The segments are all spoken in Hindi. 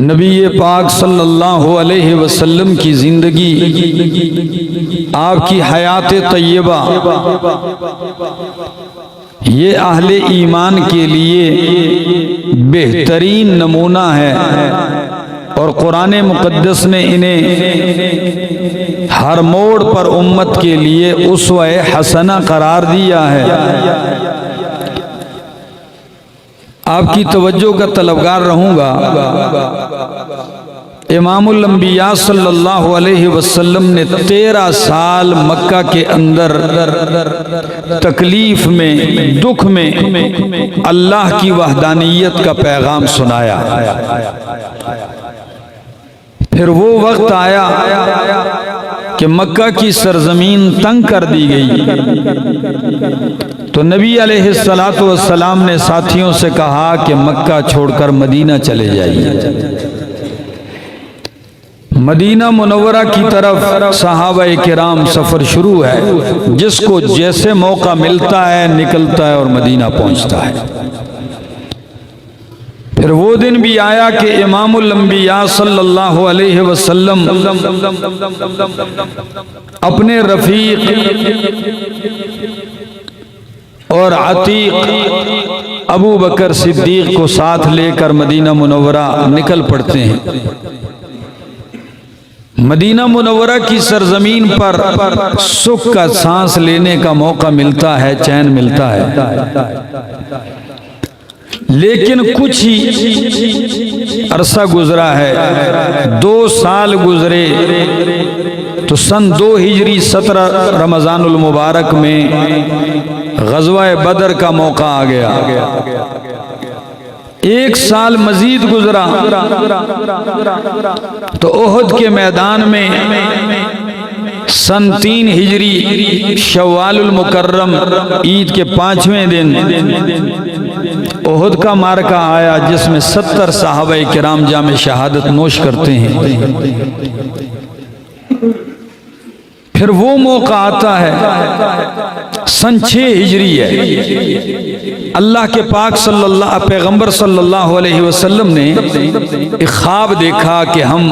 नबी पाक सल्लल्लाहु अलैहि वसल्लम की ज़िंदगी, आपकी हयात तय्यबा, ये अहले ईमान के लिए बेहतरीन नमूना है। और कुरान मुक़द्दस ने इन्हें हर मोड़ पर उम्मत के लिए उसवे हसना करार दिया है। आपकी तवज्जो का तलबगार रहूँगा। इमामुल अंबिया सल्लल्लाहु अलैहि वसल्लम ने 13 साल मक्का के अंदर तकलीफ में, दुख में अल्लाह की वहदानियत का पैगाम सुनाया। फिर वो वक्त आया कि मक्का की सरजमीन तंग कर दी गई, तो नबी अलैहिस्सलातु वस्सलाम ने साथियों से कहा कि मक्का छोड़कर मदीना चले जाइए। मदीना मुनव्वरा की तरफ सहाबाए किराम सफ़र शुरू है। जिसको जैसे मौका मिलता है निकलता है और मदीना पहुंचता है। फिर वो दिन भी आया कि इमामुल अंबिया सल्लल्लाहु अलैहि वसल्लम अपने रफीक और अतीक अबू बकर सिद्दीक को साथ लेकर मदीना मुनव्वरा निकल पड़ते हैं। मदीना मुनव्वरा की सरजमीन पर सुख का सांस लेने का मौका मिलता है, चैन मिलता है। लेकिन कुछ ही अरसा गुजरा है, 2 साल गुजरे तो सन 2 हिजरी 17 रमज़ानुल मुबारक में ग़ज़वा बदर का मौका आ गया। 1 साल मजीद गुजरा तो ओहद के मैदान में सन 3 हिजरी शव्वालुल मुकर्रम ईद के 5वें दिन ओहद का मार्का आया, जिसमें 70 सहाबाए किराम जामे शहादत नोश करते हैं। फिर वो मौका आता है सन 6 हिजरी है। अल्लाह के पाक पैगंबर सल्लल्लाहु अलैहि वसल्लम ने एक ख्वाब देखा कि हम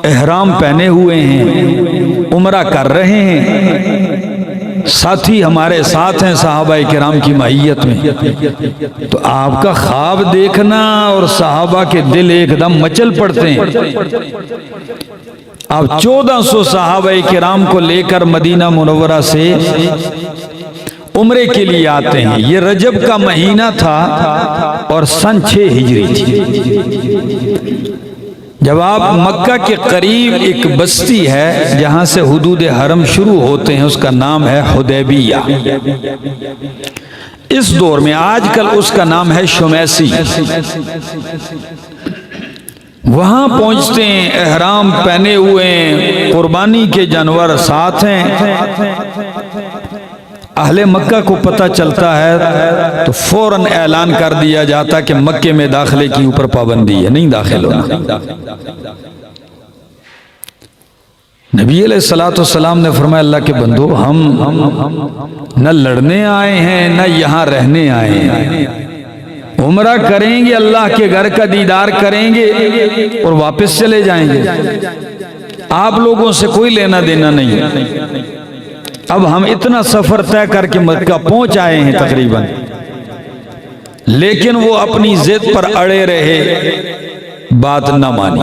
एहराम पहने हुए हैं, उम्रा कर रहे हैं, साथी हमारे साथ हैं सहाबाए किराम की माहियत में। तो आपका ख्वाब देखना और सहाबा के दिल एकदम मचल पड़ते हैं। आप 1400 सहाबाए किराम को लेकर मदीना मुनव्वरा से उम्रे के लिए आते हैं। ये रजब का महीना था और सन 6 हिजरी थी। जब आप मक्का के करीब एक बस्ती है जहां से हुदूद हरम शुरू होते हैं, उसका नाम है हुदैबिया। इस दौर में आजकल उसका नाम है शुमैसी। वहां पहुंचते हैं, एहराम पहने हुए हैं, कुर्बानी के जानवर साथ हैं। अहले मक्का को पता चलता है तो फौरन ऐलान कर दिया जाता कि मक्के में दाखिले की ऊपर पाबंदी है, नहीं दाखिल होना। नबी अलैहिस्सलातु वस्सलाम ने फरमाया, अल्लाह के बंदो, हम न लड़ने आए हैं न यहाँ रहने आए हैं। उम्रा करेंगे, अल्लाह के घर का दीदार करेंगे और वापस चले जाएंगे। आप लोगों से कोई लेना देना नहीं है। अब हम इतना सफर तय करके मक्का पहुंच आए हैं तकरीबन, लेकिन वो अपनी जिद पर अड़े रहे, बात न मानी।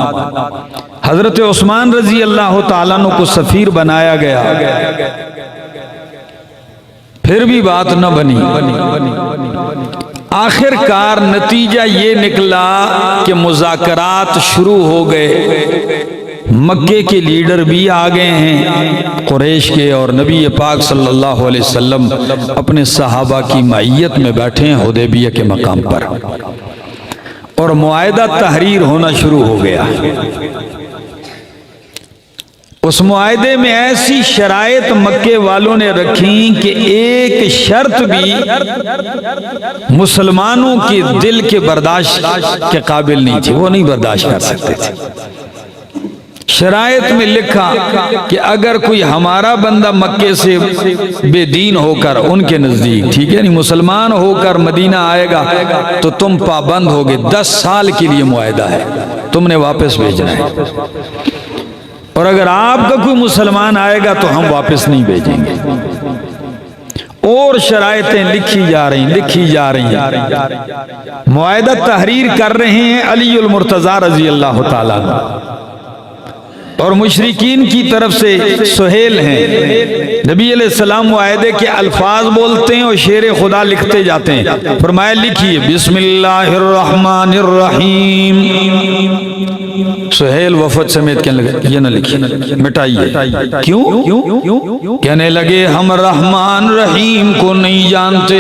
हजरत उस्मान रजी अल्लाह ताला अन्हु को सफीर बनाया गया, फिर भी बात न बनी। आखिरकार नतीजा ये निकला कि मुज़ाकरात शुरू हो गए। मक्के के लीडर भी आ गए हैं कुरैश के, और नबी पाक सल्लल्लाहु अलैहि वसल्लम अपने सहाबा की माइयत में बैठे हैं हुदैबिया के मकाम पर, और मुआहिदा तहरीर होना शुरू हो गया। उस मुआहिदे में ऐसी शराइत मक्के वालों ने रखी कि एक शर्त भी मुसलमानों के दिल के बर्दाश्त के काबिल नहीं थी, वो नहीं बर्दाश्त कर सकते थे। शरायत में लिखा कि अगर कोई हमारा बंदा मक्के से बेदीन होकर उनके नजदीक, ठीक है, नहीं मुसलमान होकर मदीना आएगा तो तुम पाबंद होगे, 10 साल के लिए मुआहदा है, तुमने वापस भेजना है। और अगर आपका कोई मुसलमान आएगा तो हम वापस नहीं भेजेंगे। और शरायतें लिखी जा रही हैं। मुआहदा तहरीर कर रहे हैं अली उल मुर्तज़ा रज़ी अल्लाह ताला और मुशरिकीन की तरफ से सुहेल हैं। नबी अलैहिस्सलाम मुआहदे के अल्फाज बोलते हैं और शेर खुदा लिखते जाते हैं। फरमाया लिखिए बिस्मिल्लाहिर रहमानिर रहीम। सुहेल वफद समेत कहने लगे ये ना लिखिए, मिटाइए। क्यों? कहने लगे हम रहमान रहीम को नहीं जानते,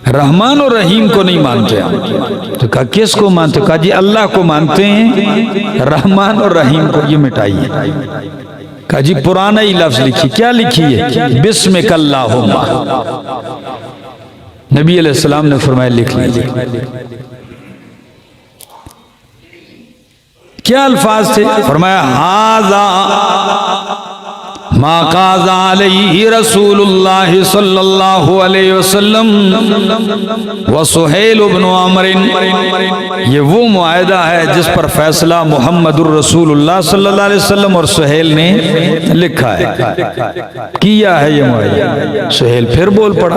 रहमान और रहीम को नहीं मानते हम। तो कहा किस को मानते? कहा जी अल्लाह को मानते हैं, रहमान और रहीम को ये मिटाइए। कहा जी पुराना ही लफ्ज लिखिए। क्या लिखिए? बिस्मिकल्लाहुम्मा। नबी अलैहिस्सलाम ने फरमाया लिख लीजिए। क्या अल्फाज थे? फरमाया हाजा मा काज़ा अलैहि रसूलुल्लाह सल्लल्लाहु अलैहि वसल्लम व सुहेल इब्न अमर। ये वो मुआहदा है जिस पर फैसला मुहम्मदुर रसूलुल्लाह सल्लल्लाहु अलैहि वसल्लम और सुहेल ने लिखा है, किया है ये मुआहदा। सुहेल फिर बोल पड़ा,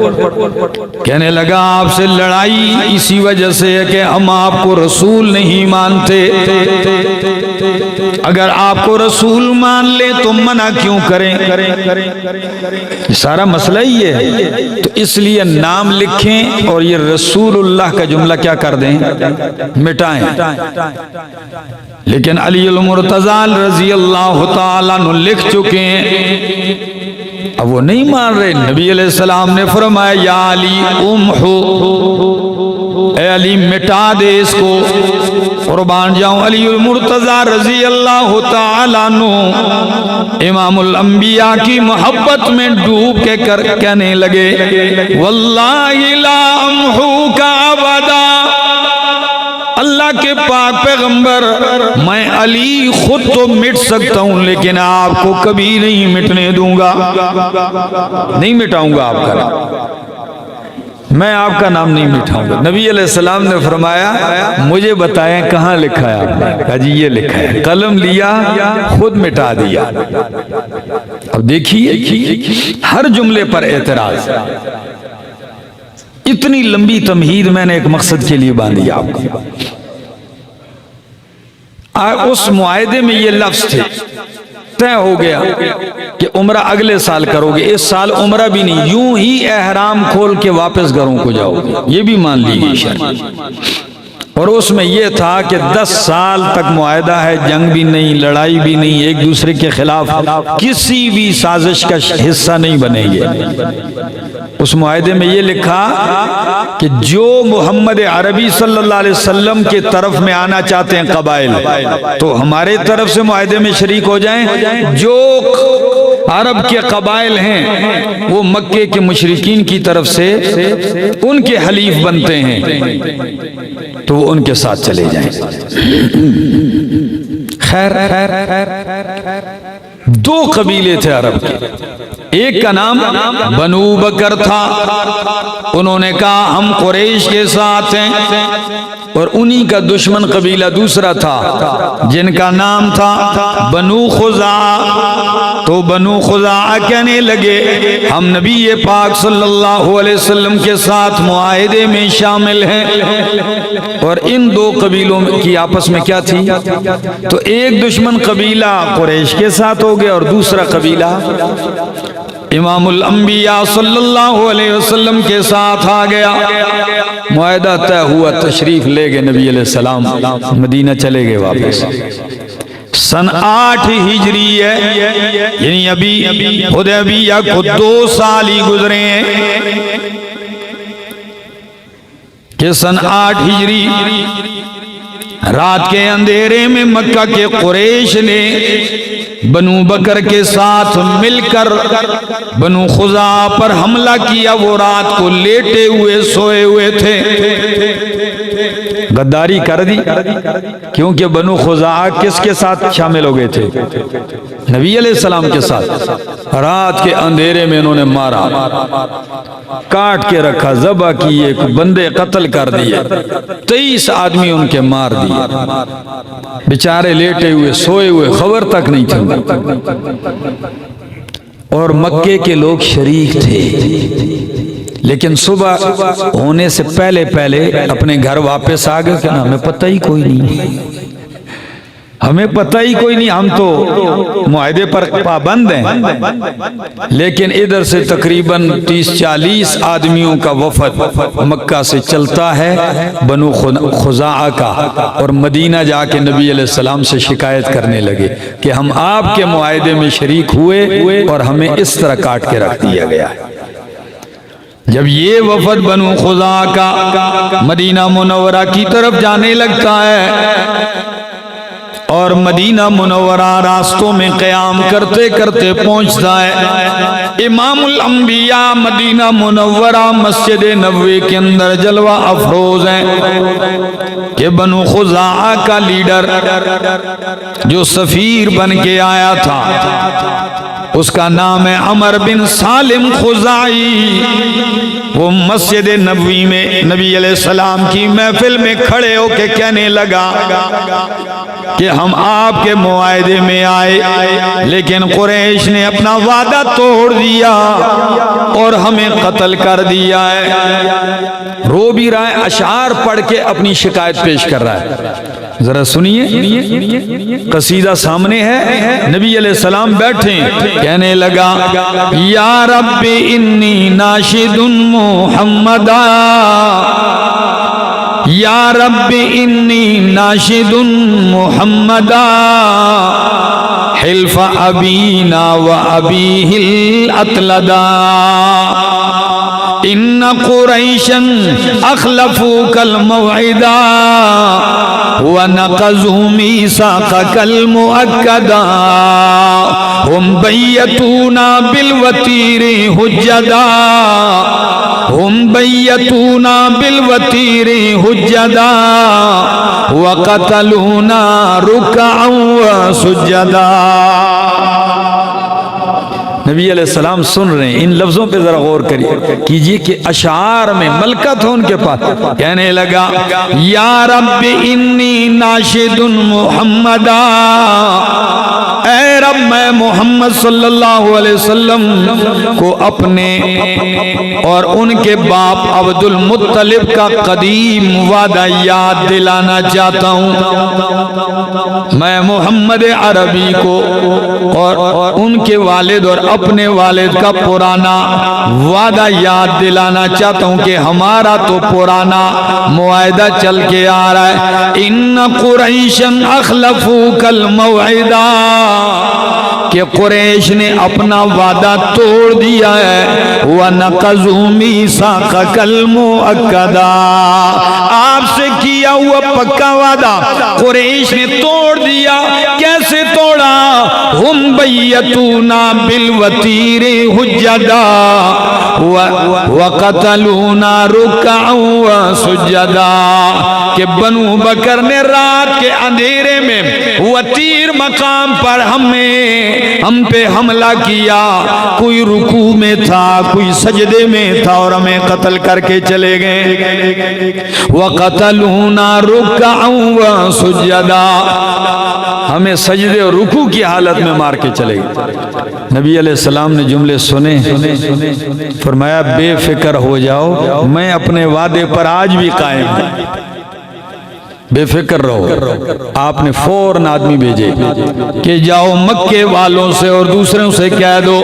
कहने लगा आपसे लड़ाई इसी वजह से है कि हम आपको रसूल नहीं मानते। अगर आपको रसूल मान ले तो मना क्यों करें? सारा मसला ही है। तो इसलिए नाम लिखें और ये रसूलुल्लाह का जुमला क्या कर दें, मिटाएं। लेकिन अली उल मुर्तज़ा रज़ी अल्लाह ताला अन्हु लिख चुके हैं, अब वो नहीं मान रहे। नबी अलैहिस्सलाम ने फरमाया या अली उम्हु, ए अली मिटा दे इसको, कुर्बान जाऊं। अली उल मुर्तज़ा रज़ी अल्लाह ताला अन्हु इमामुल अंबिया की मोहब्बत में डूब के कर कहने लगे वल्लाहि ला अम्हू का अबदा, अल्लाह के पाक पैगंबर मैं अली खुद तो मिट सकता हूं लेकिन आपको कभी नहीं मिटने दूंगा, नहीं मिटाऊंगा आपका नाम, मैं आपका नाम नहीं मिटाऊंगा। नबी अलैहिस्सलाम ने फरमाया मुझे बताएं कहाँ लिखा है आपने? कहा जी ये लिखा है। कलम लिया, खुद मिटा दिया। अब देखिए हर जुमले पर एतराज। इतनी लंबी तमहीद मैंने एक मकसद के लिए बांधी आपको। उस मुआहदे में ये लफ्ज थे, तय हो गया कि उम्रा अगले साल करोगे, इस साल उम्रा भी नहीं, यूं ही एहराम खोल के वापस घरों को जाओगे, ये भी मान ली गई शर्त। और उसमें यह था कि 10 साल तक मुआहदा है, जंग भी नहीं, लड़ाई भी नहीं, एक दूसरे के खिलाफ किसी भी साजिश का हिस्सा नहीं बनेंगे। उस मुआहदे में यह लिखा कि जो मोहम्मद अरबी सल्लल्लाहु अलैहि वसल्लम के तरफ में आना चाहते हैं कबाइल, तो हमारे तरफ से मुआहदे में शरीक हो जाएं। जो अरब के कबाइल हैं वो मक्के के मुशरिकीन की तरफ से उनके हलीफ बनते हैं तो वो उनके साथ चले जाएं। खैर 2 कबीले थे अरब के, एक का नाम बनु बकर था, उन्होंने कहा हम कुरैश के साथ हैं, और उन्हीं का दुश्मन कबीला दूसरा था जिनका नाम था बनु खुजा। तो बनु खुजा कहने लगे हम नबी पाक सल्लल्लाहु अलैहि वसल्लम के साथ मुआहिदे में शामिल हैं। और इन 2 कबीलों की आपस में क्या थी? तो एक दुश्मन कबीला कुरैश के साथ हो गया और दूसरा कबीला इमामुल अंबिया सल्लल्लाहु अलैहि वसल्लम के साथ आ गया। मुआहिदा तय हुआ, तशरीफ ले गए नबी अलैहिस्सलाम, मदीना चले गए वापस। सन 8 हिजरी है, यानी अभी हुदैबिया को 2 साल ही गुजरे हैं कि सन 8 हिजरी रात के अंधेरे में मक्का के कुरैश ने बनु बकर के साथ मिलकर बनु खुजा पर हमला किया। वो रात को लेटे हुए सोए हुए थे। गद्दारी कर दी, क्योंकि बनु खुज़ा किसके साथ शामिल हो गए थे? नबी अलैहिस्सलाम के साथ। रात के अंधेरे में इन्होंने मारा, काट के रखा, ज़बह किए, बंदे कत्ल कर दिए, 23 आदमी उनके मार दिए। बेचारे लेटे हुए, सोए हुए, खबर तक नहीं थी। और मक्के के लोग शरीक थे, लेकिन सुबह होने से पहले पहले अपने घर वापस आ गए। क्या हमें पता ही कोई नहीं, हमें पता ही कोई नहीं, हम तो मुआहदे पर पाबंद हैं। लेकिन इधर से तकरीबन 30-40 आदमियों का वफद मक्का से चलता है बनु खुज़ा का, और मदीना जाके नबी अलैहिस्सलाम से शिकायत करने लगे कि हम आपके मुआहदे में शरीक हुए और हमें इस तरह काट के रख दिया गया है। जब ये वफद बनु खुज़ा का मदीना मुनव्वरा की तरफ जाने लगता है और मदीना मुनव्वरा रास्तों में क़याम करते करते पहुंचता है, इमामुल अंबिया मदीना मुनव्वरा मस्जिद नबवी के अंदर जलवा अफरोज हैं कि बनु खुज़ा का लीडर जो सफीर बन के आया था, उसका नाम है अमर बिन सालिम खुज़ाई। वो मस्जिद नबवी में नबी अलैहिस्सलाम की महफिल में खड़े होके कहने लगा कि हम आपके मुआहदे में आए, लेकिन कुरैश ने अपना वादा तोड़ दिया और हमें कत्ल कर दिया है। रो भी रहा है, अशार पढ़ के अपनी शिकायत पेश कर रहा है। जरा सुनिए, कसीदा सामने है, नबी अलैहिस्सलाम बैठे, कहने लगा या रब्बी इन्नी नाशिदुन मुहम्मदा, या रब्बी इन्नी नाशिदुन मुहम्मदा, हिल्फ अबीना व अबीहिल अतलदा, इन्न कुरैशन अखलफू कल मौइदा व नक़ज़ू मीसाक़कल मुअक्कदा, हुम बैयतूना बिल वतीरी हुज्जदा, हुम बैयतूना बिल वतीरी हुज्जदा व क़तलूना रुकअन व सुज्जदा। नबी अलैहिस्सलाम सुन रहे हैं, इन लफ्जों पे जरा गौर करिए कीजिए कि अशार में मलकत हो उनके पास। कहने लगा या रब्बी इन्नी नाशिदुन मुहम्मदा, ऐ रब मैं मोहम्मद सल्लल्लाहु अलैहि वसल्लम को अपने और उनके बाप अब्दुल मुत्तलिब का कदीम वादा याद दिलाना चाहता हूँ। मैं मोहम्मद अरबी को और उनके वालिद और अपने वालिद का पुराना वादा याद दिलाना चाहता हूँ कि हमारा तो पुराना मुआहदा चल के आ रहा है। इन्न कुरैशन अखलफू कल मौइदा, कि कुरैश ने अपना वादा तोड़ दिया है। व नक़ज़ू मीसाक़कल मुअक्कदा, आपसे किया हुआ पक्का वादा कुरैश ने तोड़ दिया। कैसे तोड़ा? हुम बैयतूना बिल वतीरी हुज्जदा व क़तलूना रुकअन व सुज्जदा, कि बनु बकर ने रात के अंधेरे में वतीर मकाम पर हम पे हमला किया। कोई रुकू में था, कोई सजदे में था और हमें कत्ल करके चले गए। व क़तलूना रुकअन व सुज्जदा, हमें सजदे और रुकू की हालत में मार के चले गए। नबी अलैहिस्सलाम ने जुमले सुने, फरमाया बेफिक्र हो जाओ, मैं अपने वादे पर आज भी कायम हूं, बेफिक्र रहो। आपने फौरन आदमी भेजे कि जाओ मक्के वालों से और दूसरों से कह दो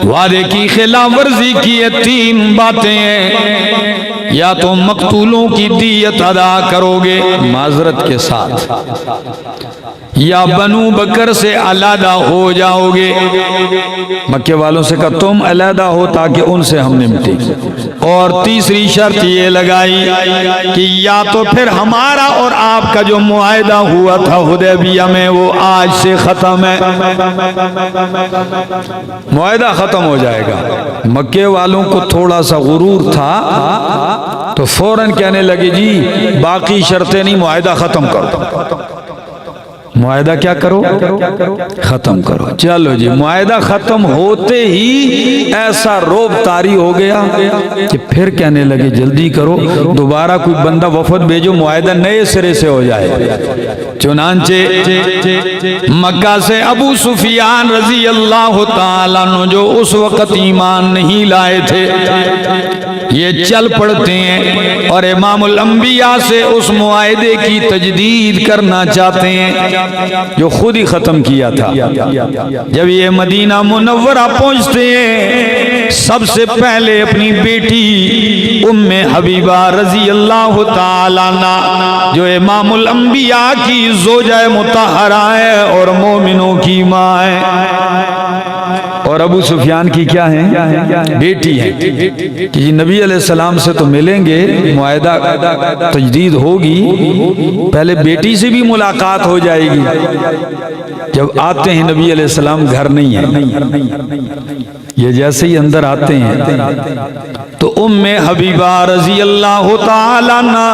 वादे की खिलाफ वर्जी की है। 3 बातें हैं, या तो मकतूलों की दियत अदा करोगे माजरत के साथ, या बनु बकर से अलहदा हो जाओगे। मक्के वालों से कहा तुम अलहदा हो ताकि उनसे हम निपटे। और तीसरी शर्त ये लगाई कि या तो फिर हमारा और आपका जो मुआहदा हुआ था हुदैबिया में वो आज से खत्म है, मुआहदा खत्म हो जाएगा। मक्के वालों को थोड़ा सा गुरूर था तो फौरन कहने लगे जी बाकी शर्तें नहीं, मुआहदा खत्म करो। मुआहदा क्या करो? खत्म करो। चलो जी, मुआहदा खत्म होते ही ऐसा रोब तारी हो गया कि फिर कहने लगे जल्दी करो, दोबारा कोई बंदा वफद भेजो, मुआहदा नए सिरे से हो जाए। चुनांचे मक्का से अबू सुफियान रजी अल्लाह ताला अन्हु जो उस वक्त ईमान नहीं लाए थे, ये चल पड़ते हैं और इमामुल अंबिया से उस मुआहदे की तजदीद करना चाहते हैं जो खुद ही खत्म किया था। जब ये मदीना मुनव्वरा पहुंचते हैं, सबसे पहले अपनी बेटी उम्मे हबीबा रजी अल्लाह ताला अन्हा जो इमामुल अंबिया की ज़ौजा मुतहरा है और मोमिनों की माँ है, और अबू सुफियान की क्या है? बेटी है कि जी नबी अलैहिस्सलाम से तो मिलेंगे, मुआहदा तजदीद होगी, पहले बेटी से भी मुलाकात हो जाएगी। जब आते हैं नबी अलैहिस्सलाम घर नहीं है, ये जैसे ही अंदर आते हैं तो उम्मे हबीबा रजी अल्लाह ताला अन्हा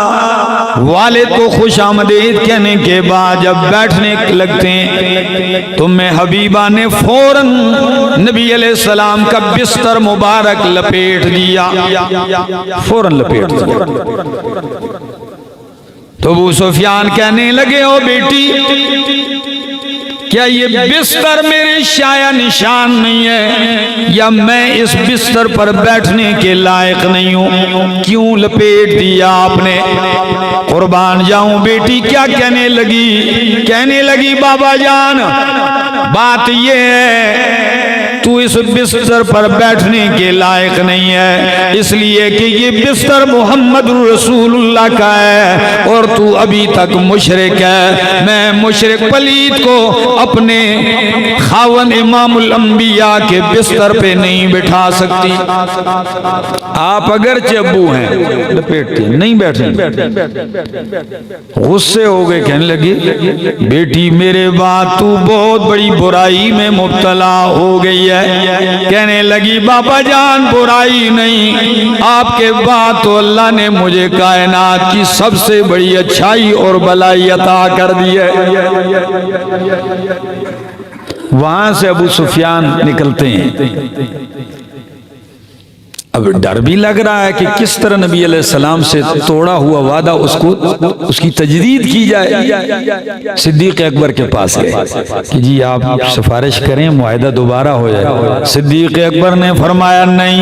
वाले तो खुश आमदीद कहने के बाद जब बैठने लगते हैं तो उम्मे हबीबा ने फौरन नबी अलैहिस्सलाम का बिस्तर मुबारक लपेट दिया, फौरन लपेट दिया। तो अबू सुफियान कहने लगे ओ बेटी, क्या ये बिस्तर मेरे शाया निशान नहीं है, या मैं इस बिस्तर पर बैठने के लायक नहीं हूं? क्यों लपेट दिया आपने? कुर्बान जाऊं बेटी क्या कहने लगी? कहने लगी बाबा जान बात ये है तू इस बिस्तर पर बैठने के लायक नहीं है, इसलिए कि ये बिस्तर मोहम्मद रसूलुल्लाह का है और तू अभी तक मुशरिक है। मैं मुशरिक पलीत को अपने खावन इमामुल अंबिया के बिस्तर पे नहीं बिठा सकती। आप अगर चब्बू हैं लपेटते नहीं बैठे। गुस्से हो गए, कहने लगी बेटी मेरे बाद तू बहुत बड़ी बुराई में मुब्तला हो गई है। कहने लगी बाबा जान बुराई नहीं, आपके बाद तो अल्लाह ने मुझे कायनात की सबसे बड़ी अच्छाई और भलाई अता कर दी है। वहां से अबू सुफियान निकलते हैं। अब डर भी लग रहा है कि किस तरह नबी अलैहिस्सलाम से तोड़ा हुआ वादा उसकी तजदीद की जाए। सिद्दीक अकबर के पास गए कि जी आप सिफारिश करें मुआहदा दोबारा हो जाए। सिद्दीक अकबर ने फरमाया नहीं,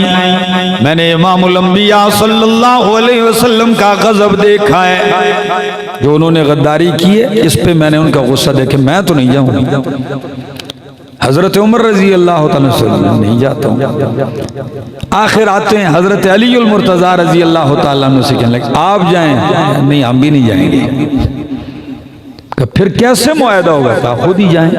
मैंने इमामुल अंबिया सल्लल्लाहु अलैहि वसल्लम का गजब देखा है, जो उन्होंने गद्दारी की है इस पे मैंने उनका गुस्सा देखे, मैं तो नहीं जाऊंगा। हजरत उमर रजी अल्लाह ताला से नहीं जाता हूँ। आखिर आते हैं हजरत अली उल मुर्तज़ा रजी अल्लाह ताला से, कहने लगे आप जाएं। नहीं हम भी नहीं जाएंगे। फिर कैसे मुआहदा होगा? कहा खुद ही जाएं।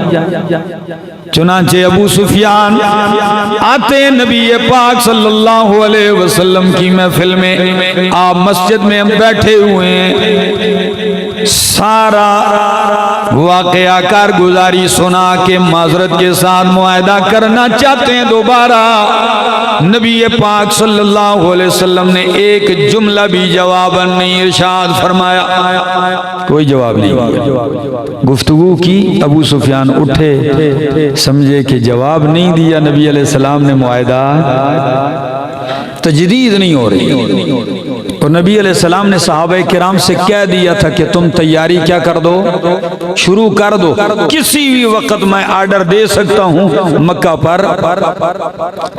चुनांचे अबू सुफियान आते हैं नबी पाक सल्लल्लाहु अलैहि वसल्लम की महफिल में। आप मस्जिद में हम बैठे हुए हैं, सारा वाकया कारगुजारी सुना के माजरत के साथ मुआहदा करना चाहते हैं दोबारा। नबी पाक सल्लल्लाहु अलैहि वसल्लम ने एक जुमला भी जवाबन नहीं इरशाद फरमाया, कोई जवाब नहीं। गुफ्तगू की, अबू सुफियान उठे, समझे कि जवाब नहीं दिया नबी अलैहिस्सलाम ने, मुआहदा तजदीद नहीं हो रही। तो नबी अलैहिस्सलाम ने सहाबा किराम से कह दिया था कि तुम तैयारी क्या कर दो, शुरू कर दो, किसी भी वक्त मैं आर्डर दे सकता हूं मक्का पर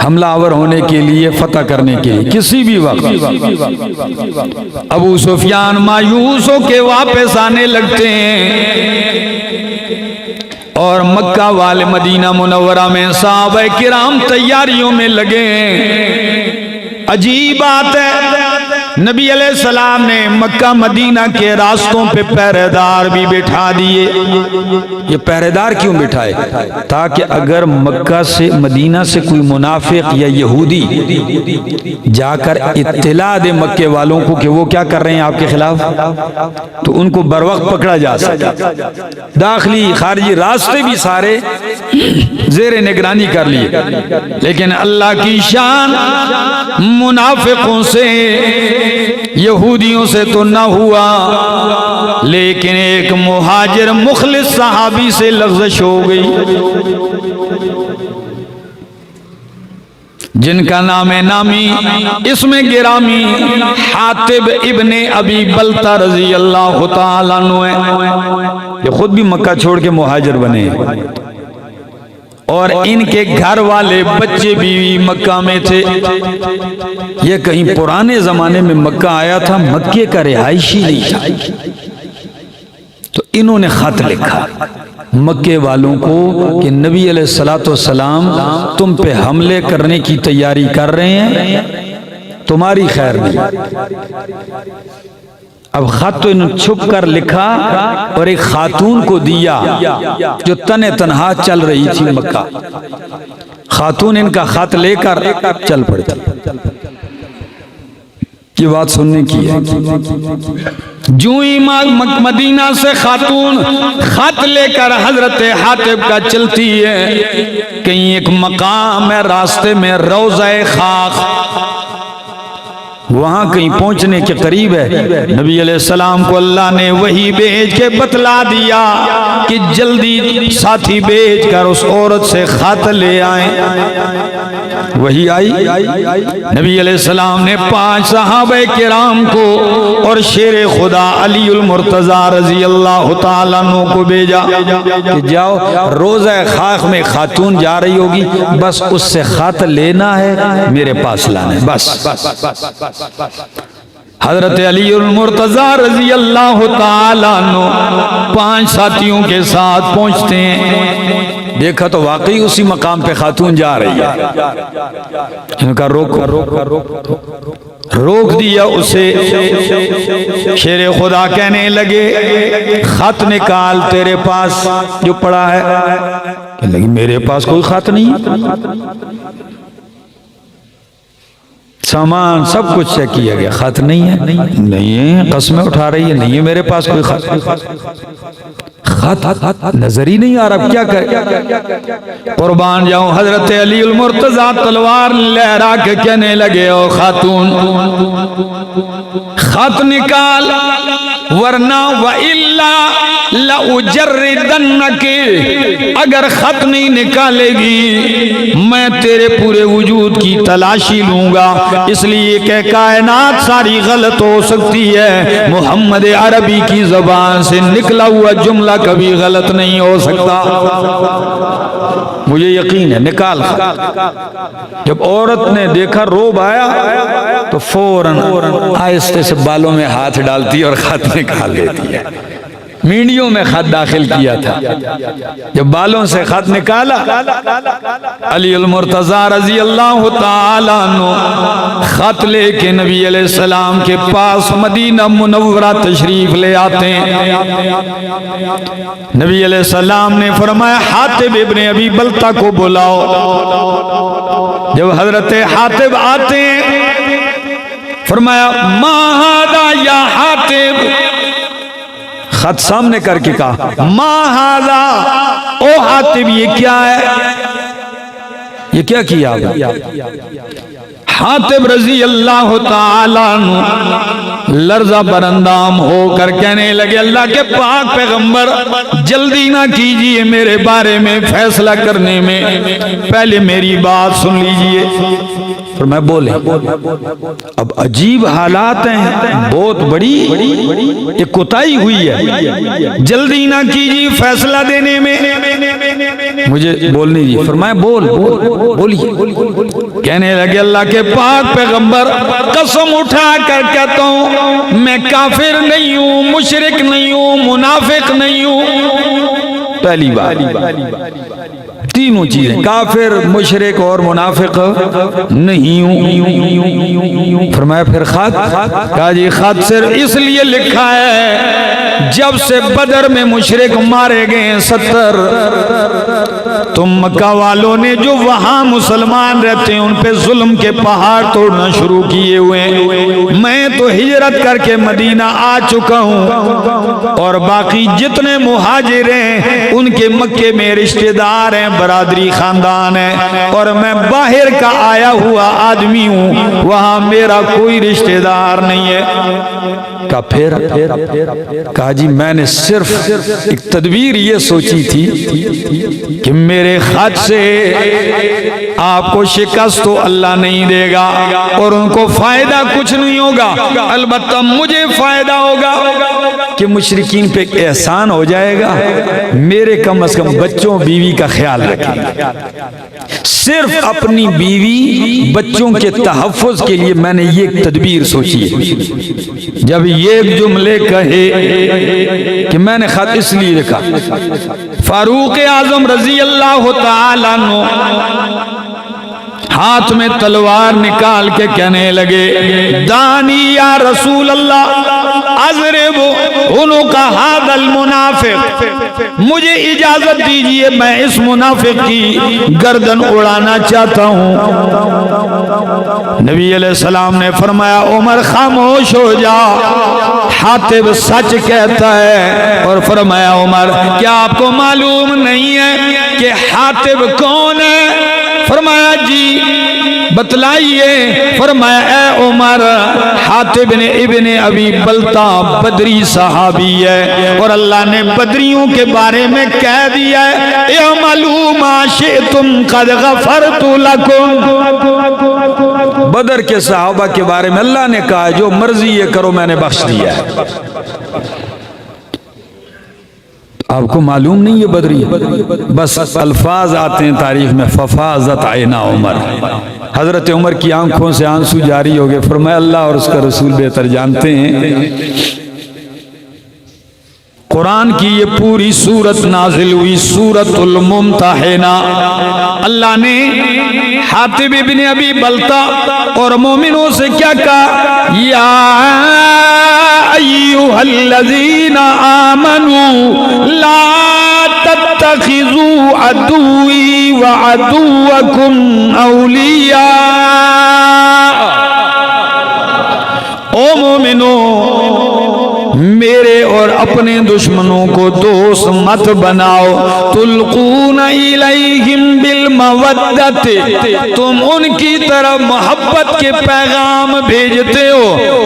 हमलावर होने के लिए, फतह करने के लिए, किसी भी वक्त। अबू सुफियान मायूस होके वापस आने लगते हैं और मक्का वाले मदीना मुनव्वरा में सहाबा किराम तैयारियों में लगे हैं। अजीब बात है, नबी अलैहिस्सलाम ने मक्का मदीना के रास्तों पे पहरेदार भी बिठा दिए। ये पहरेदार क्यों बिठाए? ताकि अगर मक्का से मदीना से कोई मुनाफिक या यहूदी जाकर इत्तिला दे मक्के वालों को कि वो क्या कर रहे हैं आपके खिलाफ, तो उनको बर वक्त पकड़ा जा सके। दाखिली खारजी रास्ते भी सारे जेरे निगरानी कर लिए, लेकिन अल्लाह की शान मुनाफिकों से यहूदियों से तो ना हुआ, लेकिन एक मुहाजिर मुखलिस सहाबी से लफ्ज़श हो गई, जिनका नाम है नामी इसमें गिरामी हातिब इब्ने अबी बलता रजी अल्लाह ताला अन्हु है। ये खुद भी मक्का छोड़ के मुहाजिर बने और इनके घर वाले बच्चे भी मक्का में थे। ये कहीं पुराने जमाने में मक्का आया था, मक्के का रिहायशी नहीं था। तो इन्होंने खत लिखा मक्के वालों को कि नबी अलैहिस्सलाम तुम पे हमले करने की तैयारी कर रहे हैं, तुम्हारी खैर नहीं। अब खत तो इन्होंने छुप कर लिखा और एक खातून को दिया जो तने तनहा चल रही थी मक्का। खातून इनका खत लेकर चल पड़ती। ये बात सुनने की है। जूं ही मदीना से खातून खत लेकर हजरत हातिब का चलती है, कहीं एक मकाम है रास्ते में रोज़ा खाख, वहां कहीं पहुंचने के करीब है। नबी अलैहिस्सलाम को अल्लाह ने वही भेज के बतला दिया कि जल्दी साथी भेज कर उस औरत से खत ले आए। वही आई। नबी अलैहिस्सलाम ने 5 सहाबे किराम को और शेर खुदा अलीउल मुर्तजा रजी अल्लाह ताला अन्हु को भेजा कि जाओ रोज़ा खाख में खातून जा रही होगी, बस उससे खत लेना है, मेरे पास लाना है, बस। हजरत अलीउल मुर्तजा रजी अल्लाह ताला अन्हु 5 साथियों के साथ पहुंचते हैं। देखा तो वाकई उसी मकाम पे खातून जा रही है। इनका रोक दिया उसे। शेर खुदा कहने लगे खत निकाल तेरे पास जो पड़ा है। कहने लगी मेरे पास कोई खत नहीं, सामान सब कुछ चेक किया गया, खत नहीं है, नहीं है, कसमें उठा रही है, नहीं है मेरे पास कोई खत नजर ही नहीं आ रहा, क्या करे। कुर्बान जाऊं हजरत अलीउल मुर्तजा तलवार लहरा के कहने लगे ओ खातून खत निकाल, वरना व इल्ला लउजर्रिदन्नकी, अगर खत नहीं निकालेगी मैं तेरे पूरे वजूद की तलाशी लूंगा। इसलिए कि कायनात सारी गलत हो सकती है, मोहम्मद अरबी की जबान से निकला हुआ जुमला कभी गलत नहीं हो सकता, मुझे यकीन है, निकाल। जब औरत ने देखा रोब आया तो फौरन आहिस्ते से बालों में हाथ डालती और खत निकाल लेती है। मीडियों में खत दाखिल किया था, जब बालों से खत निकाला अलीउल मुर्तजा रजी अल्लाह ताला अन्हु खत लेके नबी अलैहिस्सलाम के पास मदीना मुनव्वरा तशरीफ ले आते हैं। नबी अलैहिस्सलाम ने फरमाया हातिब इब्ने अबी बलता को बुलाओ। जब हजरत हातिब आते हैं फरमाया मा हादा या हातिब, खत सामने करके कहा मा हादा, ओ हातिब ये क्या है, ये क्या किया। हातिब रजी अल्लाह ताला अन्हु लर्जा बरंदाम होकर कहने लगे अल्लाह के पाक पैगंबर जल्दी ना कीजिए मेरे बारे में फैसला करने में, पहले मेरी बात सुन लीजिए। फिर मैं बोले अब अजीब हालात हैं, बहुत बड़ी एक कोताही हुई है, जल्दी ना कीजिए फैसला देने में, मुझे बोलने दीजिए। फिर मैं बोलिए। कहने लगे अल्लाह के पाक पैगंबर कसम उठा कर कहता हूं मैं काफिर नहीं हूं, मुशरिक नहीं हूं, मुनाफिक नहीं हूं। पहली बात तीनों चीजें, काफिर, मुशरिक और मुनाफिक नहीं हूं। फरमाया फिर खत, कहा जी खत सिर्फ इसलिए लिखा है जब से बदर में मुशरिक मारे गए 70, तो मक्का वालों ने जो वहां मुसलमान रहते हैं उन पे जुल्म के पहाड़ तोड़ना शुरू किए हुए। मैं तो हिजरत करके मदीना आ चुका हूं और बाकी जितने मुहाजिर हैं उनके मक्के में रिश्तेदार हैं, बरादरी खानदान है, और मैं बाहर का आया हुआ आदमी हूं, वहां मेरा कोई रिश्तेदार नहीं है। का फिर कहा जी मैंने सिर्फ एक तदबीर ये सोची थी कि मेरे खत से आपको शिकस्त तो अल्लाह नहीं देगा और उनको फायदा कुछ नहीं होगा, अलबत्ता मुझे फायदा होगा कि मुशरिकीन पे एहसान हो जाएगा, मेरे कम से कम बच्चों बीवी का ख्याल रखें। सिर्फ अपनी बीवी बच्चों के तहफ़्फ़ुज़ के लिए मैंने ये तदबीर सोची है। जब ये जुमले कहे कि मैंने खत इसलिए लिखा, फारूक आज़म रज़ी अल्लाह तआला अन्हु हाथ में तलवार निकाल के कहने लगे, दानी या रसूल अल्लाह अज़रिबु उनुका हादल मुनाफिक, मुझे इजाजत दीजिए मैं इस मुनाफिक की गर्दन उड़ाना चाहता हूँ। नबी अलैहिस्सलाम ने फरमाया उमर खामोश हो जा, हातिब सच कहता है। और फरमाया उमर क्या आपको मालूम नहीं है कि हातिब कौन है? फरमाया जी बतलाइए। फरमाया ए उमर, हातिब ने इब्ने अबी बलता बदरी सहाबी है और अल्लाह ने बदरियों के बारे में कह दिया है, ए मालूम तुम कद गफरतु लकुम। बदर के सहाबा के बारे में अल्लाह ने कहा जो मर्जी ये करो मैंने बख्श दिया है। आपको मालूम नहीं है बदरी, बस अल्फाज आते हैं तारीख में, फफाजत आइना उमर, हजरत उमर की आंखों से आंसू जारी हो गए। फरमाया अल्लाह और उसका रसूल बेहतर जानते हैं। कुरान की ये पूरी सूरत नाजिल हुई, सूरतुल मुम्तहिना। अल्लाह ने हातिब इब्ने अबी बलता और मोमिनों से क्या कहा, या अय्युहल्लज़ीना आमनू ला तत्तखिज़ू अदुव्वी व अदुव्वकुम औलिया। ओ मोमिनो, मेरे और अपने दुश्मनों को दोस्त मत बनाओ। तुल्कून इलैहिम बिल मवद्दत, तुम उनकी तरफ मोहब्बत के पैगाम भेजते हो।